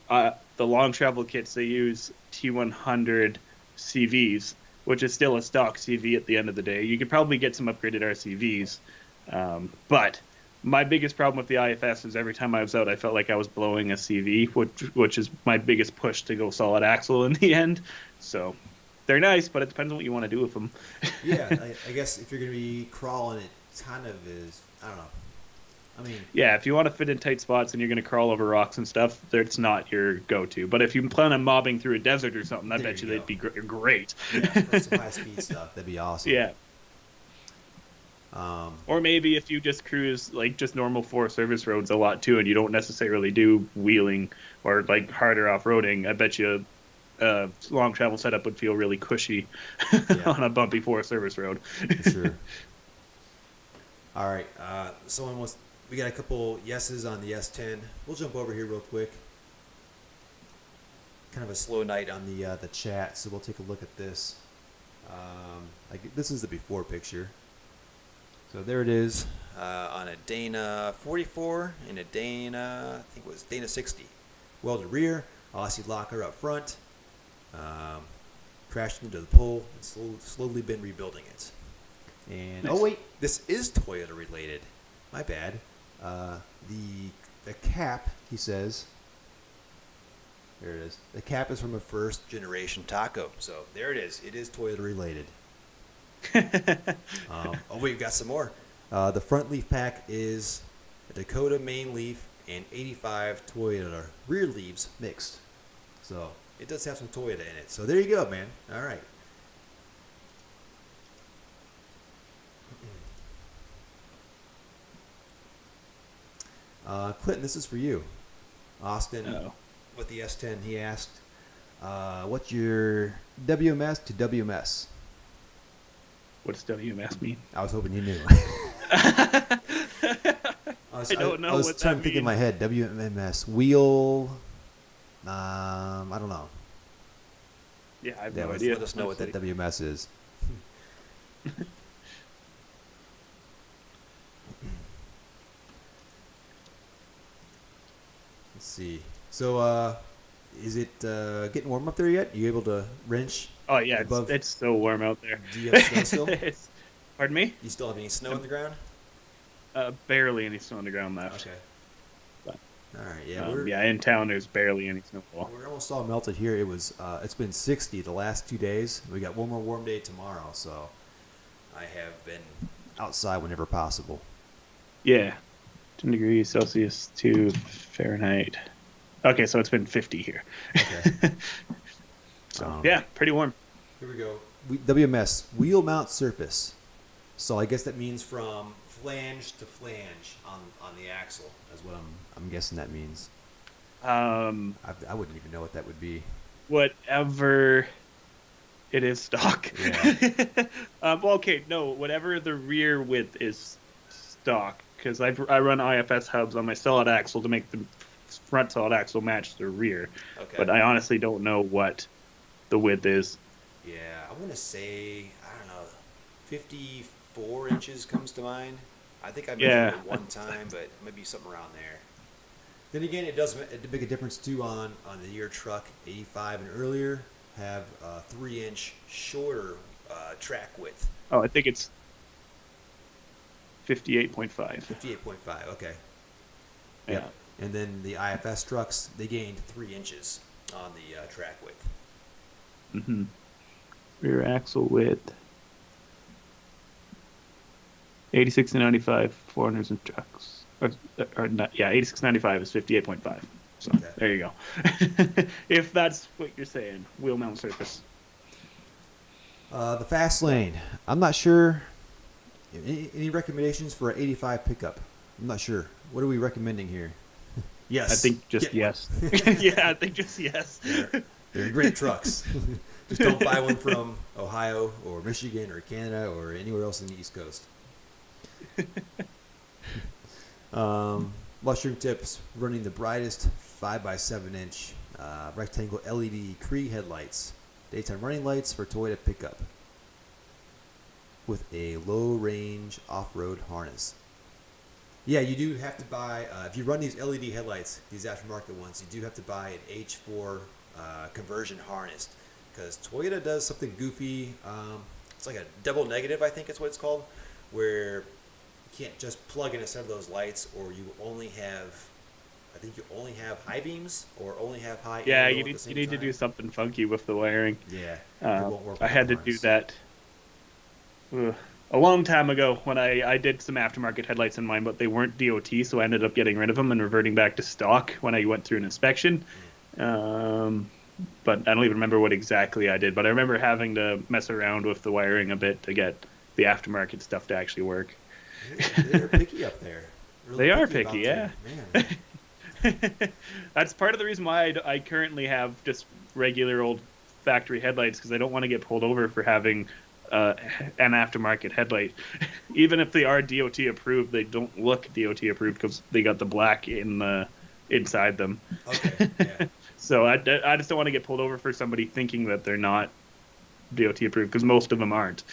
long travel kits, they use T100 CVs, which is still a stock CV at the end of the day. You could probably get some upgraded RCVs, but my biggest problem with the IFS is every time I was out, I felt like I was blowing a CV, which is my biggest push to go solid axle in the end. So they're nice, but it depends on what you want to do with them. Yeah, I guess if you're going to be crawling, it kind of is. I don't know. I mean, Yeah, if you want to fit in tight spots and you're going to crawl over rocks and stuff, that's not your go-to. But if you plan on mobbing through a desert or something, I there bet you you go. they'd be great. Yeah, for some high speed stuff, that'd be awesome. Yeah. Um, Or maybe if you just cruise like just normal Forest Service roads a lot too, and you don't necessarily do wheeling or like harder off-roading, I bet you long travel setup would feel really cushy yeah, on a bumpy Forest Service road. for sure. All right. Someone wants. We got a couple yeses on the S10. We'll jump over here real quick. Kind of a slow night on the chat, so we'll take a look at this. This is the before picture. So there it is on a Dana 44 and a Dana, I think it was Dana 60. Welded rear, Aussie locker up front. Crashed into the pole and slowly been rebuilding it. And Nice. oh wait, this is Toyota related. My bad. The cap, he says. There it is. The cap is from a first generation taco. So there it is. It is Toyota related. We've got some more. The front leaf pack is a Dakota main leaf and 85 Toyota rear leaves mixed. So it does have some Toyota in it. So there you go, man. All right. Clinton, this is for you. Austin, with the S10, he asked, what's your WMS to WMS? What does WMS mean? I was hoping you knew. I don't know I was what trying that to think in means. my head. WMS. Wheel. I don't know. Yeah, I have Yeah, no let idea. us know what that WMS is. Let's see. So, is it getting warm up there yet? You able to wrench Oh yeah, above? it's so warm out there. Do you have snow still? Pardon me? You still have any snow on the ground? Barely any snow on the ground left. Okay. But, All right. Yeah, yeah, in town there's barely any snowfall. we're almost all melted here. It's been 60 the last 2 days. We got one more warm day tomorrow, so I have been outside whenever possible. Yeah, 10 degrees Celsius to Fahrenheit. Okay, so it's been 50 here. Okay. So yeah, pretty warm. Here we go. WMS, wheel mount surface. So I guess that means from flange to flange on the axle. Is what I'm guessing that means. Um, I wouldn't even know what that would be. Whatever it is stock. Yeah. Well, okay, no, whatever the rear width is stock, because I run IFS hubs on my solid axle to make the front solid axle match the rear. Okay. But I honestly don't know what the width is. Yeah, I want to say, I don't know, 54 inches comes to mind. I think I measured Yeah. it one time, but maybe something around there. Then again, it does make a difference too on the year truck 85 and earlier have 3-inch shorter track width. Oh, I think it's 58.5. 58.5. Okay. Yeah. Yep. And then the IFS trucks, they gained 3 inches on the track width. Mm-hmm. Rear axle width. 86 to 95, 400s and trucks. Or not, yeah, 86 to 95 is 58.5. So Okay. there you go. If that's what you're saying, wheel mount surface. The fast lane. I'm not sure. Any recommendations for an 85 pickup? I'm not sure. What are we recommending here? Yes. I think just yes. Yeah, I think just yes. They're great trucks. Just don't buy one from Ohio or Michigan or Canada or anywhere else in the East Coast. Mushroom tips, running the brightest 5x7-inch rectangle LED Cree headlights. Daytime running lights for Toyota pickup with a low-range off-road harness. Yeah, you do have to buy, if you run these LED headlights, these aftermarket ones, you do have to buy an H4 conversion harness because Toyota does something goofy. It's like a double negative, I think is what it's called, where you can't just plug in a set of those lights, or you only have, I think you only have high beams or only have high. Yeah, and low you at need the same you need to time. do something funky with the wiring. Yeah, it won't work I with had the to do harness. that a long time ago when I did some aftermarket headlights in mine, but they weren't DOT, so I ended up getting rid of them and reverting back to stock when I went through an inspection. But I don't even remember what exactly I did, but I remember having to mess around with the wiring a bit to get the aftermarket stuff to actually work. They're picky up there. Really They are about picky, yeah. their- Man, That's part of the reason why I currently have just regular old factory headlights, because I don't want to get pulled over for having an aftermarket headlight. Even if they are DOT approved, they don't look DOT approved because they got the black inside them. okay, yeah. So I just don't want to get pulled over for somebody thinking that they're not DOT approved, because most of them aren't.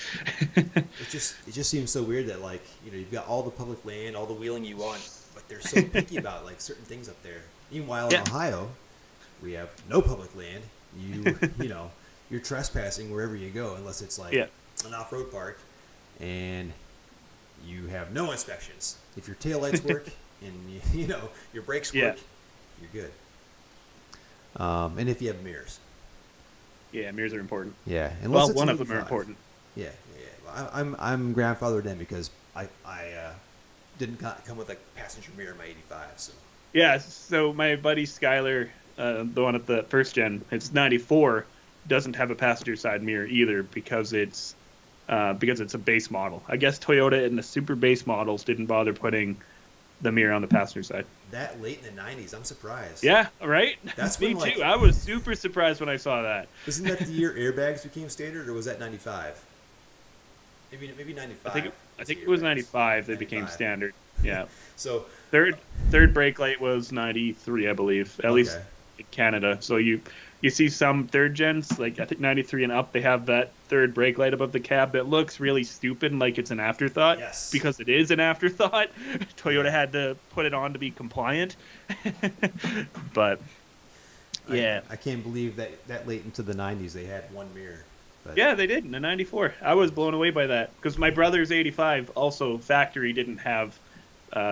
It just seems so weird that, like, you know, you've got all the public land, all the wheeling you want, but they're so picky about like certain things up there. Meanwhile, in Yeah. Ohio, we have no public land. You know, you're trespassing wherever you go unless it's like Yeah. an off-road park, and you have no inspections. If your taillights work and you know your brakes Yeah. work, you're good. And if you have mirrors. Yeah, mirrors are important. Yeah, Well, one of them are important. Yeah. I'm grandfathered in because I didn't come with a passenger mirror in my 85. So Yeah, so my buddy Skyler, the one at the first gen, it's 94, doesn't have a passenger side mirror either because it's a base model. I guess Toyota in the super base models didn't bother putting the mirror on the passenger side. that late in the 90s, I'm surprised. Yeah, right? That's Me when, like- too. I was super surprised when I saw that. Isn't that the year airbags became standard, or was that 95? Maybe 95. I think the it was airbags. 95 they became 95. standard. Yeah. So Third brake light was 93, I believe, at least Okay. in Canada. So you see some third gens, like I think 93 and up, they have that third brake light above the cab that looks really stupid, like it's an afterthought. Yes. Because it is an afterthought. Toyota had to put it on to be compliant. But yeah. I can't believe that late into the 90s they had one mirror. But Yeah, they did in the 94. I was blown away by that because my brother's 85 also factory didn't have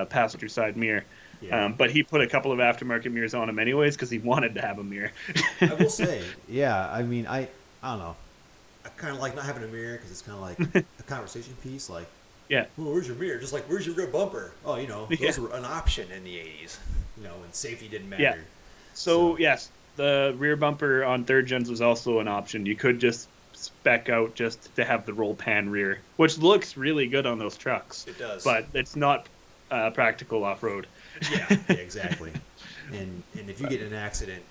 passenger side mirror. Yeah. But he put a couple of aftermarket mirrors on him anyways because he wanted to have a mirror. I will say, yeah. I mean, I don't know. I kind of like not having a mirror because it's kind of like a conversation piece. Like, Yeah. well, where's your mirror? Just like, where's your rear bumper? Oh, you know, those Yeah. were an option in the 80s. You know, when safety didn't matter. Yeah. So yes, the rear bumper on third gens was also an option. You could just spec out just to have the roll pan rear, which looks really good on those trucks, it does. but it's not practical off road. Yeah, exactly. And if you get in an accident,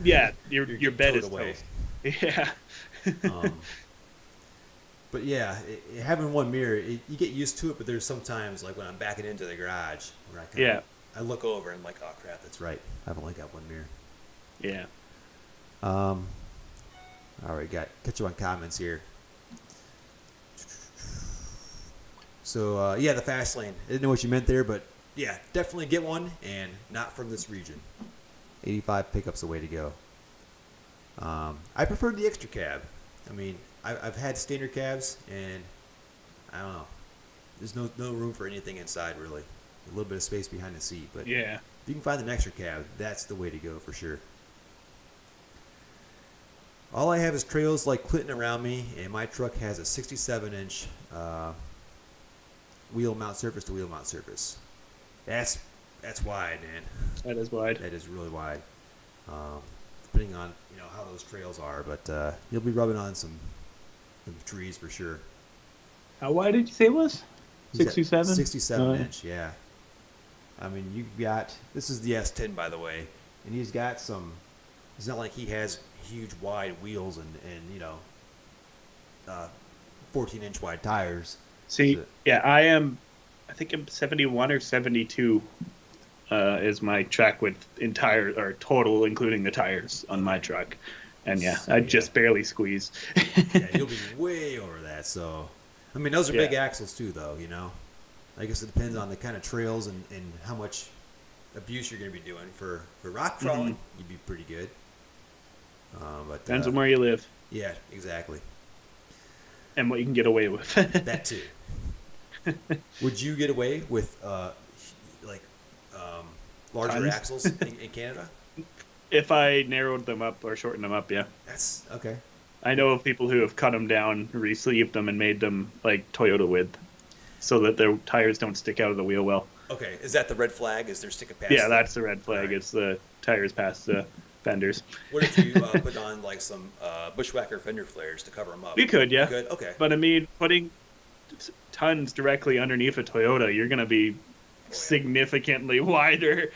Yeah, you're your getting bed towed is away. toast. Yeah. Um, but yeah, having one mirror, you get used to it. But there's sometimes like when I'm backing into the garage where Yeah. I look over and I'm like, oh crap, that's right. I've only got one mirror. Yeah. All right, catch you on comments here. So yeah, the fast lane. I didn't know what you meant there, but yeah, definitely get one, and not from this region. 85 pickup's the way to go. I prefer the extra cab. I mean, I've had standard cabs, and I don't know. There's no room for anything inside really. A little bit of space behind the seat, but Yeah. if you can find an extra cab, that's the way to go for sure. All I have is trails like Clinton around me, and my truck has a 67-inch wheel mount surface to wheel mount surface. That's wide, man. That is wide. That is really wide. Depending on how those trails are, but you'll be rubbing on some trees for sure. How wide did you say it was? 67? 67-inch, yeah. I mean, this is the S10, by the way, and he's got some. It's not like he has huge wide wheels and 14-inch wide tires. See, yeah, I think I'm 71 or 72 is my track width entire or total, including the tires on my truck. And yeah, I just barely squeeze. Yeah, you'll be way over that. So, I mean, those are big axles too, though. I guess it depends on the kind of trails and how much abuse you're going to be doing. For rock crawling, you'd be pretty good. But depends on where you live. Yeah, exactly. And what you can get away with. That too. Would you get away with larger Tons. axles in Canada? If I narrowed them up or shortened them up, yeah. That's okay. I know of people who have cut them down, re-sleeved them, and made them like Toyota width, so that their tires don't stick out of the wheel well. Okay, is that the red flag? Is there sticking past? Yeah, that's the red flag. Right. It's the tires past the fenders. What if you put on like some bushwhacker fender flares to cover them up? You could, yeah. You could? Okay. But I mean, putting tons directly underneath a Toyota, you're going to be significantly wider.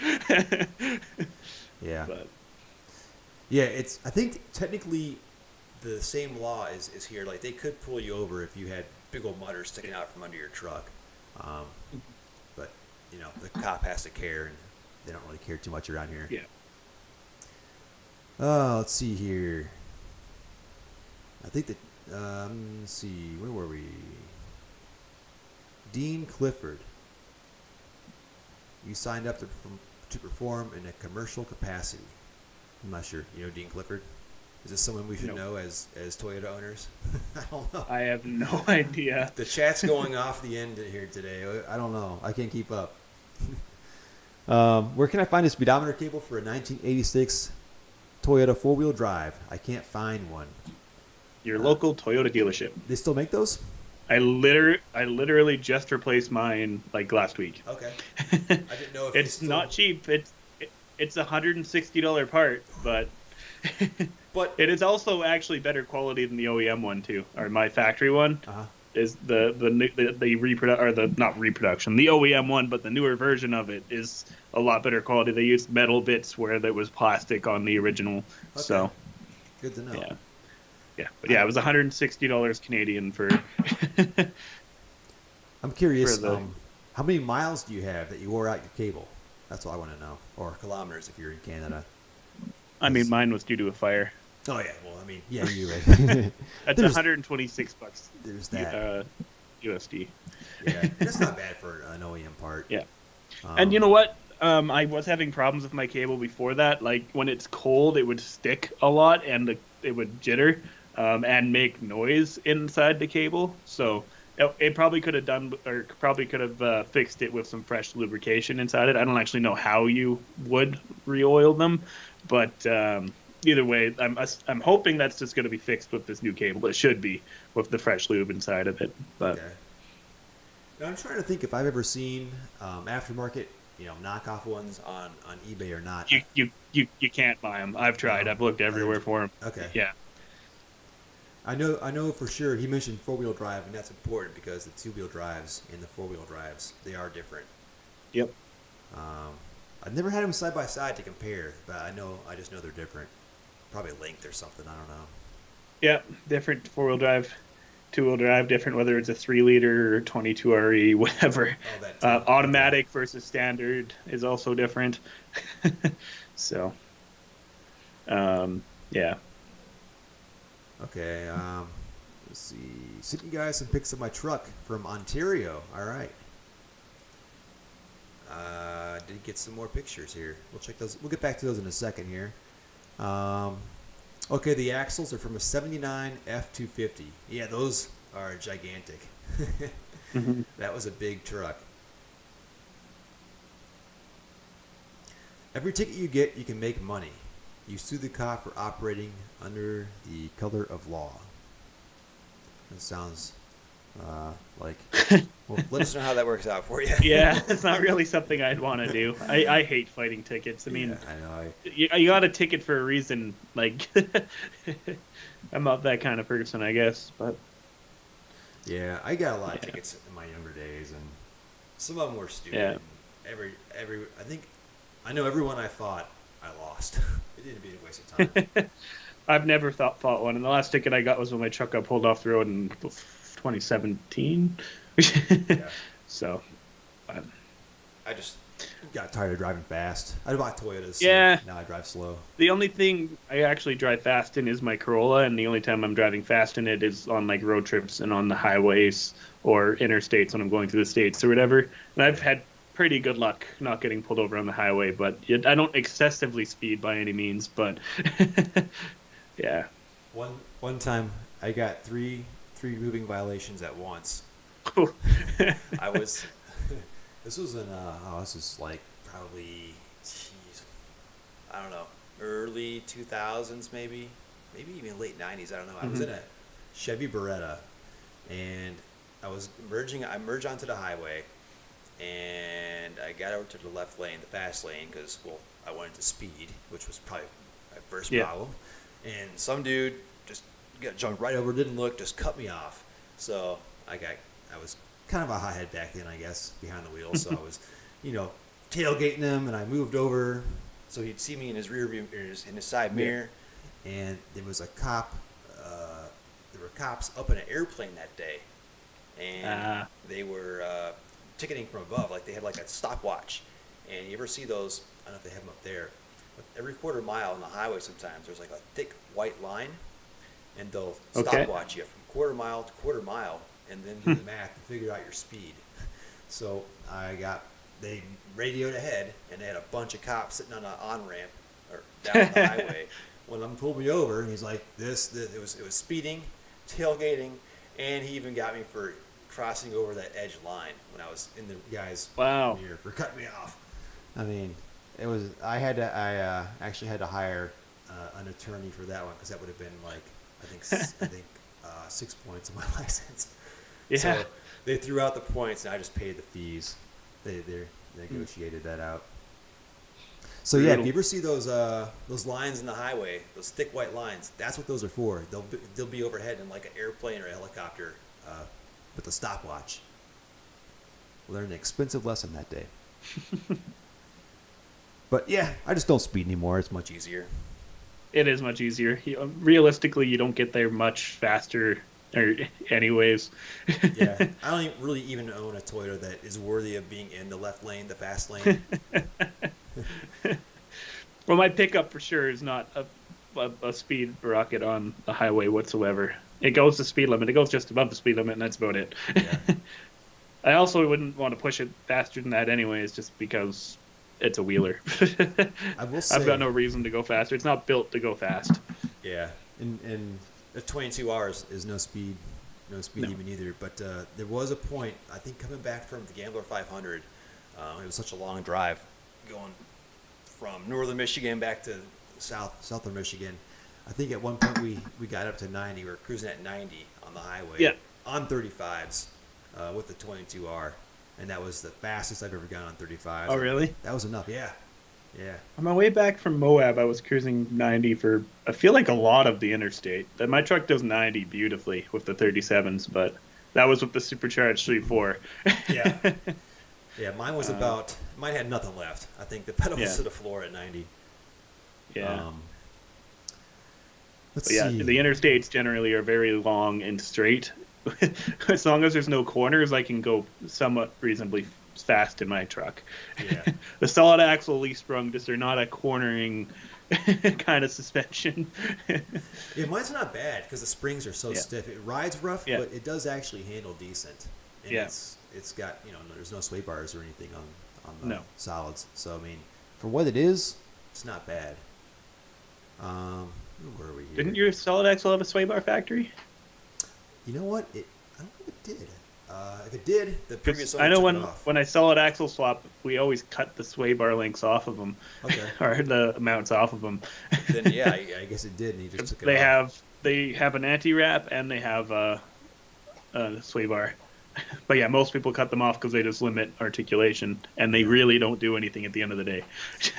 Yeah. But yeah, I think technically the same law is here. Like they could pull you over if you had big old mudders sticking out from under your truck. But the cop has to care, and they don't really care too much around here. Yeah. Let's see here. I think that let's see, where were we? Dean Clifford. You signed up to perform in a commercial capacity. I'm not sure. You know Dean Clifford? Is this someone we should know as Toyota owners? I don't know. I have no idea. The chat's going off the end here today. I don't know. I can't keep up. Where can I find a speedometer cable for a 1986 Toyota four-wheel drive? I can't find one. Your local Toyota dealership. They still make those? I literally just replaced mine like last week. Okay. I didn't know if it's not cheap. It's $160 part, but it is also actually better quality than the OEM one too, or my factory one. Is the not reproduction, the OEM one, but the newer version of it is a lot better quality. They used metal bits where there was plastic on the original. Okay. So good to know. Yeah, but yeah, it was $160 Canadian for. I'm curious. How many miles do you have that you wore out your cable? That's all I want to know. Or kilometers if you're in Canada. I mean, mine was due to a fire. Oh yeah, well, I mean, yeah, you're right. That's $126. There's that. USD. Yeah, that's not bad for an OEM part. Yeah, and you know what? I was having problems with my cable before that. Like when it's cold, it would stick a lot and it would jitter and make noise inside the cable. So it probably could have fixed it with some fresh lubrication inside it. I don't actually know how you would re-oil them, but either way, I'm hoping that's just going to be fixed with this new cable. It should be with the fresh lube inside of it. But okay. Now I'm trying to think if I've ever seen aftermarket knockoff ones on eBay or not. You can't buy them. I've tried. No, I've looked everywhere for them. okay. Yeah. I know for sure. He mentioned 4-wheel drive, and that's important because the 2-wheel drives and the 4-wheel drives, they are different. Yep. Um, I've never had them side by side to compare, but I just know they're different. Probably length or something. I don't know. Yep. Different 4-wheel drive, 2-wheel drive, different whether it's a 3 liter or 22 RE, whatever. Oh, that too. Okay. Automatic versus standard is also different. So, yeah. Okay. Let's see. Sent you guys some pics of my truck from Ontario. All right. Did get some more pictures here. We'll check those. We'll get back to those in a second here. Okay, the axles are from a '79 F250. Yeah, those are gigantic. Mhm. That was a big truck. Every ticket you get, you can make money. You sue the cop for operating under the color of law. That sounds like. Well, let us know how that works out for you. Yeah, it's not really something I'd want to do. I hate fighting tickets. I mean, Yeah, I know. you got a ticket for a reason. Like, I'm not that kind of person, I guess. But Yeah, I got a lot of yeah, tickets in my younger days, and some of them were stupid. yeah. I think I know everyone I fought, I lost. It didn't be a waste of time. I've never fought one, and the last ticket I got was when my truck got pulled off the road in 2017. Yeah, So, but, I just got tired of driving fast. I bought Toyotas, so yeah. now I drive slow. The only thing I actually drive fast in is my Corolla, and the only time I'm driving fast in it is on like road trips and on the highways or interstates when I'm going through the states or whatever. And I've had pretty good luck not getting pulled over on the highway, but I don't excessively speed by any means. But yeah, One time, I got three moving violations at once. I was. This was in. This is like probably. Jeez, I don't know. Early 2000s, maybe even late 90s. I don't know. I was hmm in a Chevy Beretta, and I merged onto the highway, and I got over to the left lane, the fast lane, because I wanted to speed, which was probably my first yeah, problem. And some dude just got jumped right over, didn't look, just cut me off. So I was kind of a hothead back then, I guess, behind the wheel. So I was, tailgating him, and I moved over so he'd see me in his rear view, in his side yeah. mirror. And there was a cop. There were cops up in an airplane that day, and they were ticketing from above. Like they had like a stopwatch. And you ever see those? I don't know if they have them up there. But every quarter mile on the highway, sometimes there's like a thick white line, and they'll Okay. stopwatch you from quarter mile to quarter mile, and then do the math and figure out your speed. So they radioed ahead, and they had a bunch of cops sitting on an on ramp or down the highway. One of them pulled me over, and he's like, it was speeding, tailgating, and he even got me for crossing over that edge line when I was in the guy's Wow. mirror for cutting me off. I mean, it was. I actually had to hire an attorney for that one because that would have been like I think 6 points on my license. Yeah. So they threw out the points, and I just paid the fees. They Mm. negotiated that out. So yeah, if Brutal. you ever see those lines in the highway, those thick white lines, that's what those are for. They'll be overhead in like an airplane or a helicopter with a stopwatch. Learned an expensive lesson that day. But yeah, I just don't speed anymore. It's much easier. It is much easier. Realistically, you don't get there much faster, or anyways. Yeah, I don't really even own a Toyota that is worthy of being in the left lane, the fast lane. Well, my pickup for sure is not a speed rocket on the highway whatsoever. It goes the speed limit. It goes just above the speed limit, and that's about it. Yeah, I also wouldn't want to push it faster than that anyways, just because it's a wheeler. I will I've got say. no reason to go faster. It's not built to go fast. Yeah, and the 22 hours is no speed No. even either. But there was a point, I think, coming back from the Gambler 500. It was such a long drive, going from northern Michigan back to southern Michigan. I think at one point we got up to 90. We were cruising at 90 on the highway Yeah. on 35s with the 22R, and that was the fastest I've ever gone on 35. Oh, So really? that was enough. Yeah, yeah, On my way back from Moab, I was cruising 90 for I feel like a lot of the interstate. That my truck does 90 beautifully with the 37s, but that was with the supercharged 3.4. yeah, yeah. Mine was uh, about. Mine had nothing left. I think the pedal was yeah, to the floor at 90. yeah. Um, let's But yeah, see. the interstates generally are very long and straight. As long as there's no corners, I can go somewhat reasonably fast in my truck. Yeah, The solid axle leaf sprung just are not a cornering kind of suspension. yeah. Mine's not bad because the springs are so Yeah, stiff. It rides rough, yeah, but it does actually handle decent, and yeah. it's got there's no sway bars or anything on the No. solids. So I mean, for what it is, it's not bad. Um, where are we Didn't here? your solid axle have a sway bar factory? You know what? I don't think it did. If it did, the previous Because I owner know took it when off. when I solid axle swap, we always cut the sway bar links off of them, Okay. or the mounts off of them. Then yeah, I guess it did, and he just took it They off. have an anti wrap and they have a sway bar. But yeah, most people cut them off because they just limit articulation, and they Yeah. really don't do anything at the end of the day.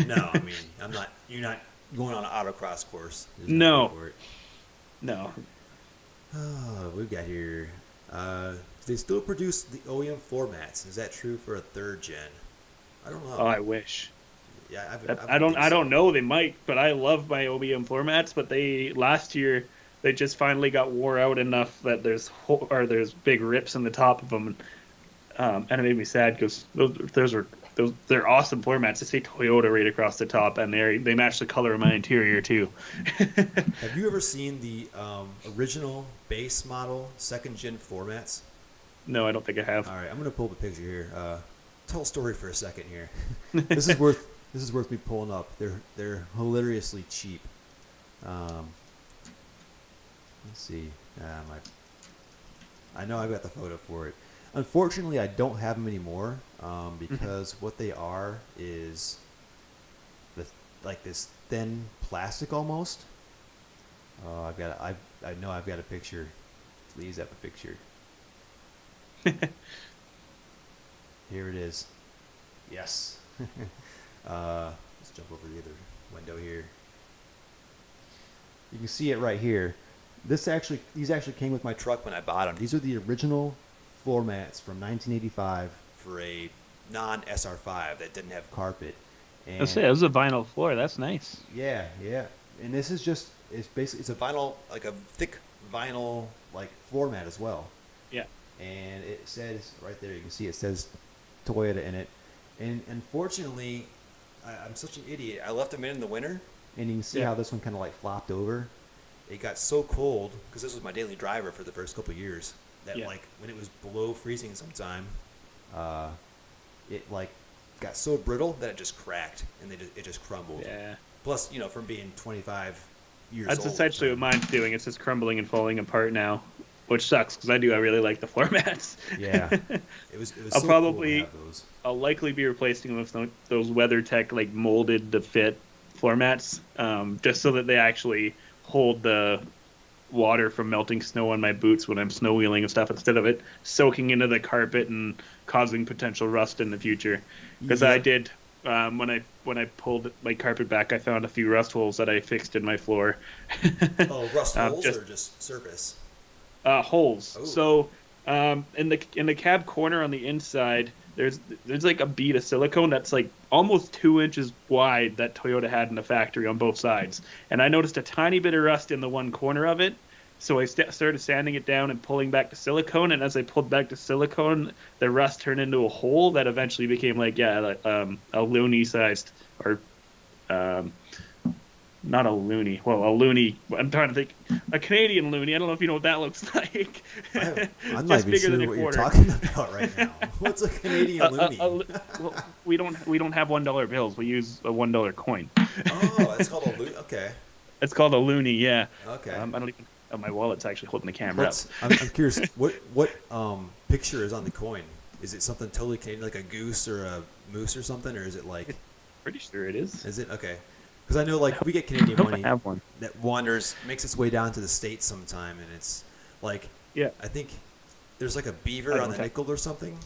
No, I mean, I'm not. You're not going on an autocross course. There's no need No, for it. no. Oh, we've got here. They still produce the OEM floor mats. Is that true for a third gen? I don't know. Oh, I wish. Yeah, I would think I don't so. know. They might, but I love my OBM floor mats. But they last year they just finally got wore out enough that there's big rips in the top of them, and it made me sad because they're awesome floor mats. They say Toyota right across the top, and they match the color of my interior too. Have you ever seen the original base model second gen floor mats? No, I don't think I have. All right, I'm gonna pull the picture here. Tell a story for a second here. This is worth me pulling up. They're hilariously cheap. Um, let's see. I know I've got the photo for it. Unfortunately, I don't have them anymore because what they are is like this thin plastic almost. Oh, I know I've got a picture. Please have a picture. Here it is. Yes. Let's jump over the other window here. You can see it right here. These actually came with my truck when I bought them. These are the original floor mats from 1985 for a non-SR5 that didn't have carpet. Let's say it was a vinyl floor. That's nice. Yeah, yeah. And this is it's a vinyl, like a thick vinyl like floor mat as well. Yeah. And it says right there, you can see it says Toyota in it. And unfortunately, I'm such an idiot. I left them in the winter, and you can see Yeah. how this one kind of like flopped over. It got so cold because this was my daily driver for the first couple of years that Yeah. like when it was below freezing sometime, it like got so brittle that it just cracked and it just crumbled. Yeah. Plus, from being 25 years That's old. essentially what mine's doing. It's just crumbling and falling apart now, which sucks because I really like the floor mats. Yeah. It was I'll so probably cool to have those. I'll likely be replacing them with those WeatherTech like molded to fit floor mats, just so that they actually hold the water from melting snow on my boots when I'm snow wheeling and stuff, instead of it soaking into the carpet and causing potential rust in the future. Because I Yep. did when I pulled my carpet back, I found a few rust holes that I fixed in my floor. Oh, rust holes just or just surface? holes. Oh. So in the cab corner on the inside, there's like a bead of silicone that's like almost 2 inches wide that Toyota had in the factory on both sides, and I noticed a tiny bit of rust in the one corner of it. So I started sanding it down and pulling back the silicone, and as I pulled back the silicone, the rust turned into a hole that eventually became a loony sized, or not a loony. Well, a loony. I'm trying to think. A Canadian loony. I don't know if you know what that looks like. I'm not Just even bigger sure than a what you're quarter. talking about right now. What's a Canadian loony? Well, we don't have $1 bills. We use a $1 coin. Oh, that's called a loony. Okay. It's called a loony. Yeah. Okay. I don't even. Oh, my wallet's actually holding the camera up. I'm curious. What picture is on the coin? Is it something totally Canadian, like a goose or a moose or something, or is it like? Pretty sure it is. Is it okay? Because I know like we get Canadian I hope I money have one. that makes its way down to the States sometime, and it's like Yeah. I think there's like a I beaver don't on the have- nickel or something.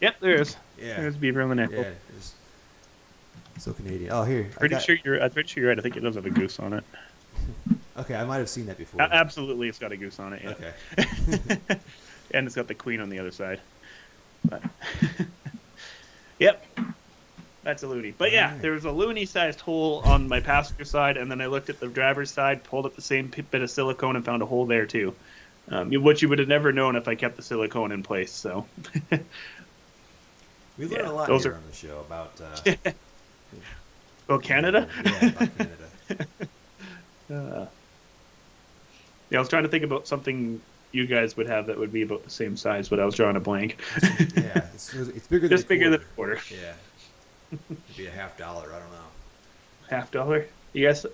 Yep, there is. Yeah, There's beaver on the yeah. nickel. It's so Canadian. Oh, here I Pretty got. sure you're. I'm pretty sure you're right. I think it does have a goose on it. Okay, I might have seen that before. Absolutely, it's got a goose on it. Okay. Yeah. And it's got the queen on the other side. But yep, that's a loony. But All yeah, right. there was a loony-sized hole on my passenger side, and then I looked at the driver's side, pulled up the same bit of silicone, and found a hole there too. Which you would have never known if I kept the silicone in place. So We learn yeah, a lot those here are. on the show about Well, Canada. yeah, about Canada. Uh, yeah, I was trying to think about something you guys would have that would be about the same size, but I was drawing a blank. Yeah, it's bigger than Just a bigger than quarter. a quarter. Yeah, maybe a $50. I don't know. $50.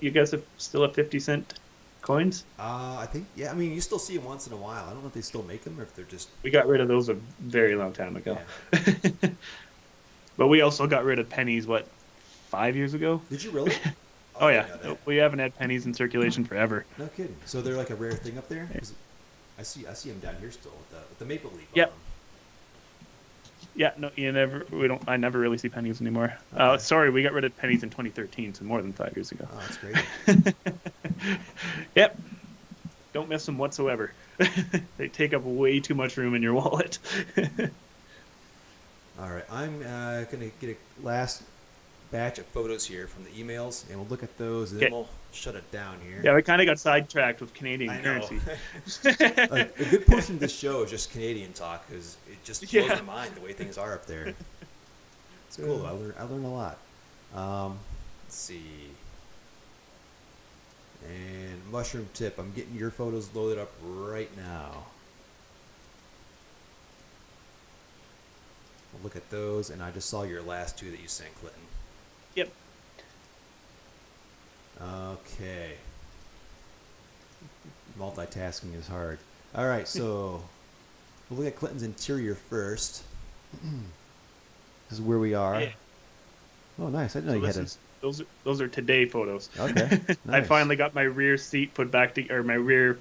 You guys have still have 50-cent coins? I think yeah. I mean, you still see them once in a while. I don't know if they still make them or if they're just We got rid of those a very long time ago. yeah. But we also got rid of pennies, what, 5 years ago? Did you really? Oh, I yeah. didn't know that. We haven't had pennies in circulation forever. No kidding. So they're like a rare thing up there. 'Cause I see them down here still with the maple leaf Yep. on them. Yeah, no, I never really see pennies anymore. Okay. Sorry, we got rid of pennies in 2013, so more than 5 years ago. Oh, that's great. Yep. Don't miss them whatsoever. They take up way too much room in your wallet. All right, I'm gonna get a last batch of photos here from the emails, and we'll look at those, and then Okay. we'll shut it down here. Yeah, we kind of got sidetracked with Canadian I know. currency. a good portion of this show is just Canadian talk because it just blows Yeah. my mind the way things are up there. It's cool. I learn a lot. Let's see. And mushroom tip. I'm getting your photos loaded up right now. We'll look at those, and I just saw your last two that you sent, Clinton. Yep. Okay. Multitasking is hard. All right, so we'll look at Clinton's interior first. This is where we are. Yeah. Oh, nice. I didn't know So you had this is those are today photos. Okay, I nice. finally got my rear seat put back to, or my rear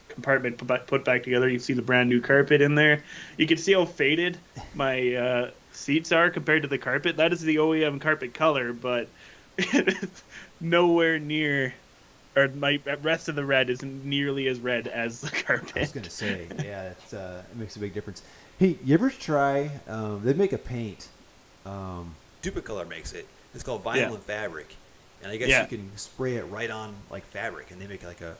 compartment put back together. You see the brand new carpet in there. You can see how faded my seats are compared to the carpet. That is the OEM carpet color, but nowhere near, or my rest of the red isn't nearly as red as the carpet. I was gonna say, yeah, it makes a big difference. Hey, you ever try? They make a paint. Duplicolor makes it. It's called vinyl and fabric, and I guess you can spray it right on like fabric, and they make a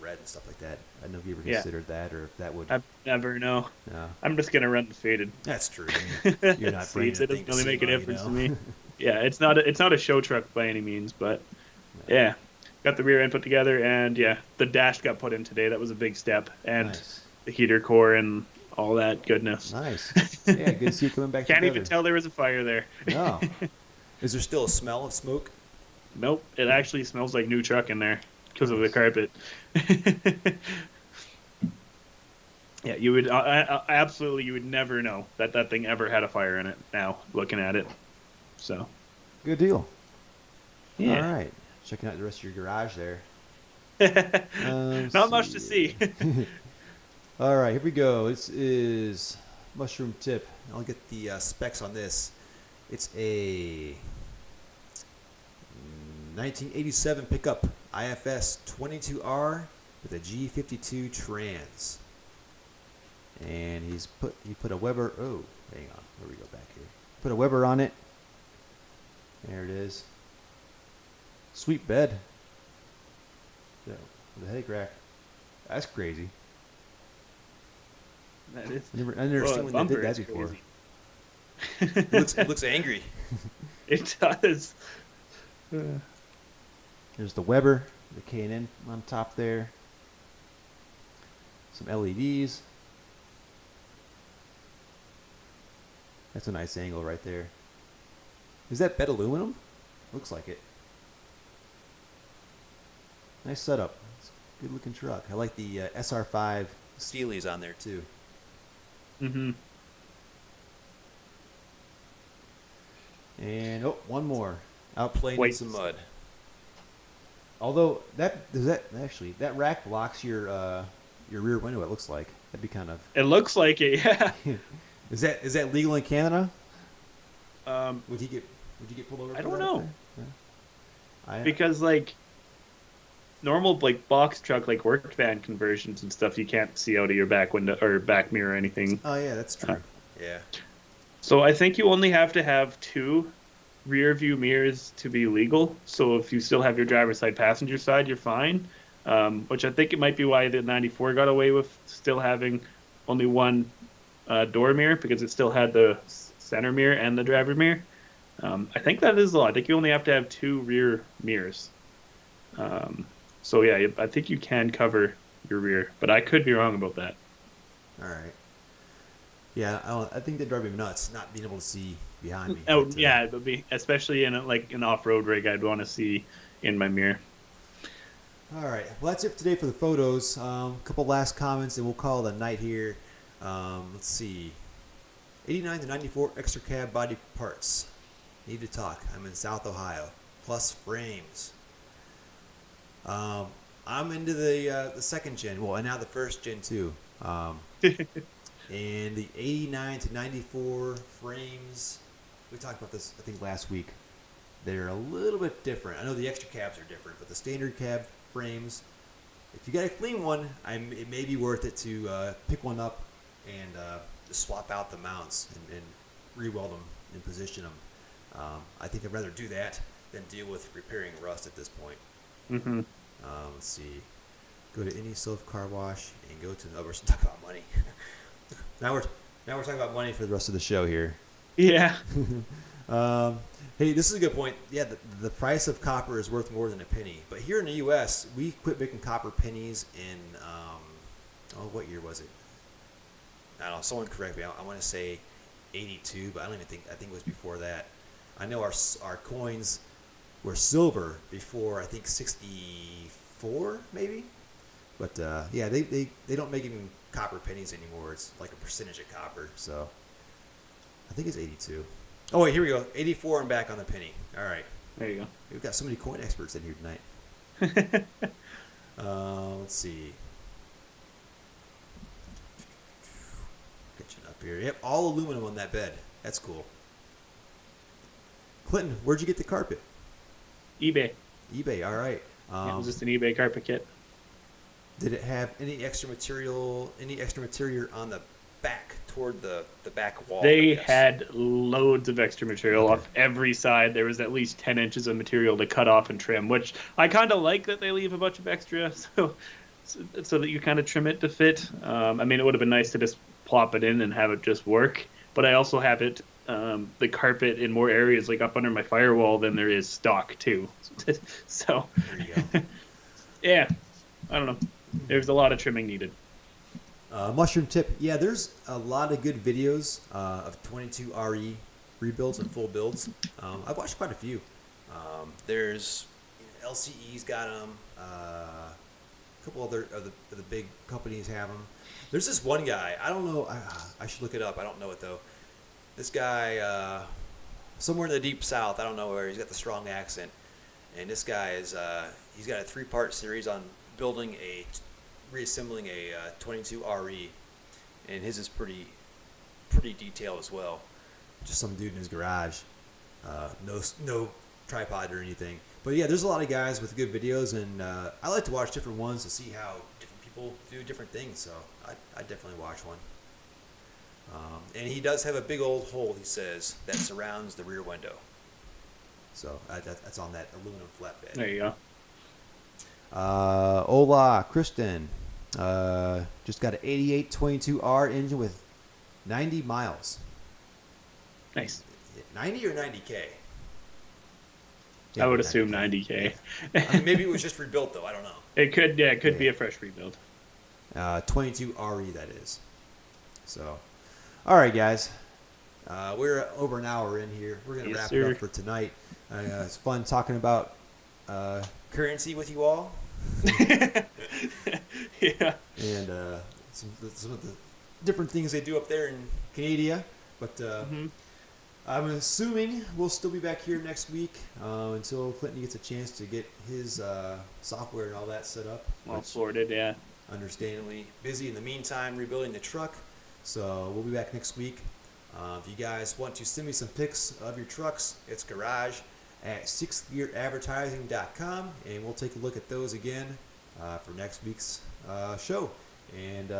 red and stuff like that. I don't know if you ever considered that, or if that would. I've never know. No, I'm just gonna run the faded. that's true. You're not bringing Seats. It anything doesn't really to make a SEMA, difference you to know? me. Yeah, it's not a show truck by any means, but yeah, got the rear end put together, and yeah, the dash got put in today. That was a big step, and Nice. the heater core and all that goodness. Nice. Yeah, good to see you coming back Can't together. even tell there was a fire there. No. Is there still a smell of smoke? Nope, it actually smells like new truck in there because of the carpet. Yeah, you would absolutely, you would never know that thing ever had a fire in it. Now looking at it, so Good deal. yeah, All right. Checking out the rest of your garage there. not much to see. All right, here we go. This is mushroom tip. I'll get the specs on this. It's a 1987 pickup IFS 22R with a G52 trans. And he put a Weber. Oh, hang on. Where we go back here? Put a Weber on it. There it is. Sweet bed. Yeah, with a headache rack. That's crazy. That is. I never seen when they did that is before. crazy. It looks angry. It does. There's the Weber, the K&N on top there. Some LEDs. That's a nice angle right there. Is that bed aluminum? Looks like it. Nice setup. It's a good looking truck. I like the SR5 Steelies on there too. Mm-hmm. And one more. Out playing in White. some mud. Although that rack blocks your rear window. It looks like that'd be kind of. It looks like it. Yeah. Is that legal in Canada? Um, Would he get Would you get pulled over I for don't that up know there? Yeah. I because like normal like box truck like work van conversions and stuff, you can't see out of your back window or back mirror or anything. Oh yeah, that's Uh, true. Yeah. so I think you only have to have two rear view mirrors to be legal. So if you still have your driver's side, passenger side, you're fine. Which I think it might be why the 94 got away with still having only one door mirror because it still had the center mirror and the driver mirror. I think that is the law. I think you only have to have two rear mirrors. Um, so yeah, I think you can cover your rear, but I could be wrong about that. All right. Yeah, I think they drive me nuts not being able to see behind me. Oh But yeah, it would be especially in like an off-road rig. I'd want to see in my mirror. all right. Well, that's it for today for the photos. A couple last comments, and we'll call it a night here. Let's see. 89 to 94 extra cab body parts. Need to talk. I'm in South Ohio. Plus frames. I'm into the second gen. Well, and now the first gen too. And the 89 to 94 frames. We talked about this I think last week. They're a little bit different. I know the extra cabs are different, but the standard cab frames. If you got a clean one, it may be worth it to pick one up and just swap out the mounts and re-weld them and position them. I think I'd rather do that than deal with repairing rust at this point. Hmm. Let's see. Go to any self car wash and go to. Oh, we're talking about money. now we're talking about money for the rest of the show here. Yeah. Hey, this is a good point. Yeah, the price of copper is worth more than a penny. But here in the U.S., we quit making copper pennies in what year was it? I don't know. Someone correct me. I want to say 82, but I don't even think. I think it was before that. I know our coins were silver before I think 64 maybe. But yeah, they don't make even copper pennies anymore. It's like a percentage of copper. So I think it's 82. Oh wait, here we go. 84 and back on the penny. All right. There you We've got so many coin experts in here tonight. go. Let's see. Catching up here. Yep, all aluminum on that bed. That's cool. Clinton, where'd you get the carpet? eBay. eBay. All right. Yeah, it was just an eBay carpet kit. Did it have any extra material? Any extra material on the back toward the back wall? They had loads of extra material off every side. There was at least 10 inches of material to cut off and trim, which I kind of like that they leave a bunch of extra so that you kind of trim it to fit. I mean, it would have been nice to just plop it in and have it just work, but I also have it the carpet in more areas like up under my firewall than there is stock too. So There you go. yeah, I don't know. There's a lot of trimming needed. Mushroom tip. Yeah, there's a lot of good videos of 22 RE rebuilds and full builds. I've watched quite a few. There's LCE's got them. A couple other of the big companies have them. There's this one guy. I don't know. I should look it up. I don't know it though. This guy, somewhere in the deep south. I don't know where. He's got the strong accent. And this guy is. He's got a 3-part series on reassembling a 22 RE, and his is pretty detailed as well. Just some dude in his garage, no tripod or anything. But yeah, there's a lot of guys with good videos, and I like to watch different ones to see how different people do different things. So I definitely watch one. And he does have a big old hole, he says, that surrounds the rear window. So that's on that aluminum flatbed. There you go. Hola, Kristen. Just got an 88 22R engine with 90 miles. Nice. 90 or 90K? I would assume 90K. I mean, maybe it was just rebuilt, though. I don't know. It could, yeah, it could be a fresh rebuild. 22 RE, that is. So, all right, guys. We're over an hour in here. We're going to wrap it up for tonight. It's fun talking about currency with you all. Yeah. And some of the different things they do up there in Canada. But I'm assuming we'll still be back here next week until Clinton gets a chance to get his software and all that set up. All sorted, yeah. Understandably busy in the meantime rebuilding the truck. So we'll be back next week. If you guys want to send me some pics of your trucks, it's garage at sixthgearadvertising.com, and we'll take a look at those again for next week's show. And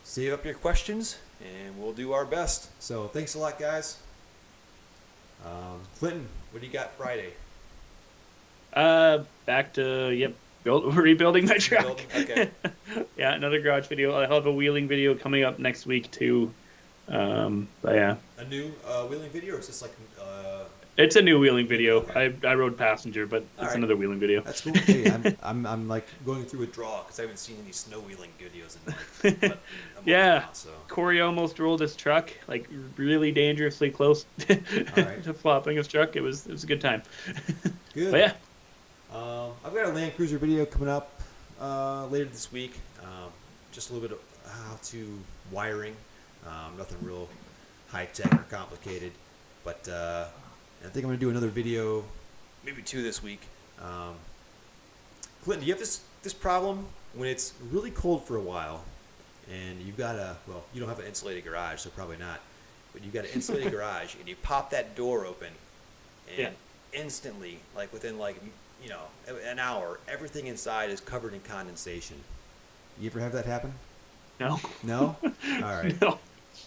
save up your questions, and we'll do our best. So thanks a lot, guys. Clinton, what do you got Friday? Back to rebuilding my truck. Okay. Yeah, another garage video. I'll have a wheeling video coming up next week too. But yeah. A new wheeling video, or is this like? It's a new wheeling video. Okay. I rode passenger, but All it's right. another wheeling video. That's cool. Hey, I'm like going through withdrawal because I haven't seen any snow wheeling videos in like a month Yeah. now, so. Corey almost rolled his truck, like really dangerously close right. to flopping his truck. It was a good time. Good. But yeah. I've got a Land Cruiser video coming up later this week. Just a little bit of how to wiring. Nothing real high tech or complicated, but I think I'm gonna do another video, maybe 2 this week. Clinton, do you have this problem when it's really cold for a while, and you've got you don't have an insulated garage, so probably not, but you've got an insulated garage, and you pop that door open, and instantly, like within an hour, everything inside is covered in condensation. You ever have that happen? No. No? All right. No.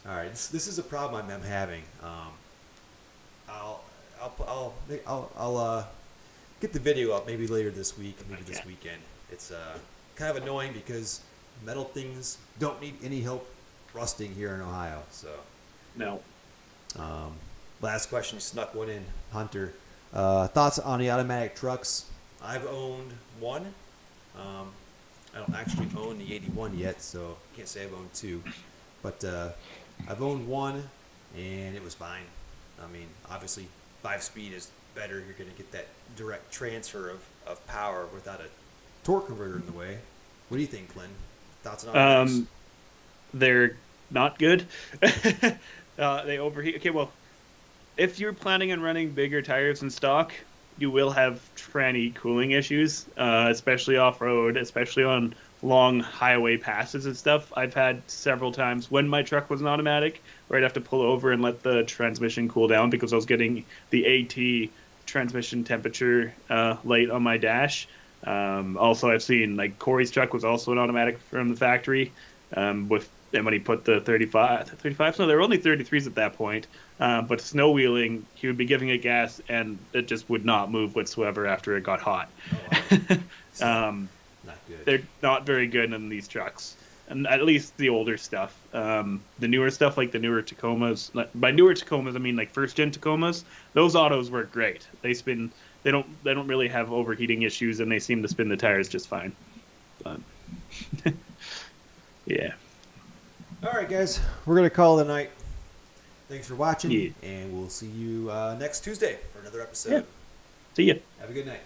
All right. This is a problem I'm having. I'll get the video up maybe later this week, maybe this weekend. It's kind of annoying because metal things don't need any help rusting here in Ohio. So. No. Last question, snuck one in, Hunter. Thoughts on the automatic trucks? I've owned one. I don't actually own the 81 yet, so can't say I've owned 2. But I've owned one, and it was fine. I mean, obviously, 5-speed is better. You're going to get that direct transfer of power without a torque converter in the way. What do you think, Clint? Thoughts on automatics? They're not good. They overheat. Okay, well, if you're planning on running bigger tires in stock, you will have tranny cooling issues, especially off-road, especially on long highway passes and stuff. I've had several times when my truck was an automatic where I'd have to pull over and let the transmission cool down because I was getting the AT transmission temperature light on my dash. Also, I've seen like Corey's truck was also an automatic from the factory and when he put the 35s, no, there were only 33s at that point. But snow wheeling, he would be giving it gas, and it just would not move whatsoever after it got hot. Oh, wow. Not good. They're not very good in these trucks, and at least the older stuff. The newer stuff, like the newer Tacomas. By newer Tacomas, I mean like first-gen Tacomas. Those autos work great. They spin. They don't really have overheating issues, and they seem to spin the tires just fine. But yeah. All right, guys, we're gonna call it a night. Thanks for watching, Yeah. and we'll see you next Tuesday for another episode. Yeah. See ya. Have a good night.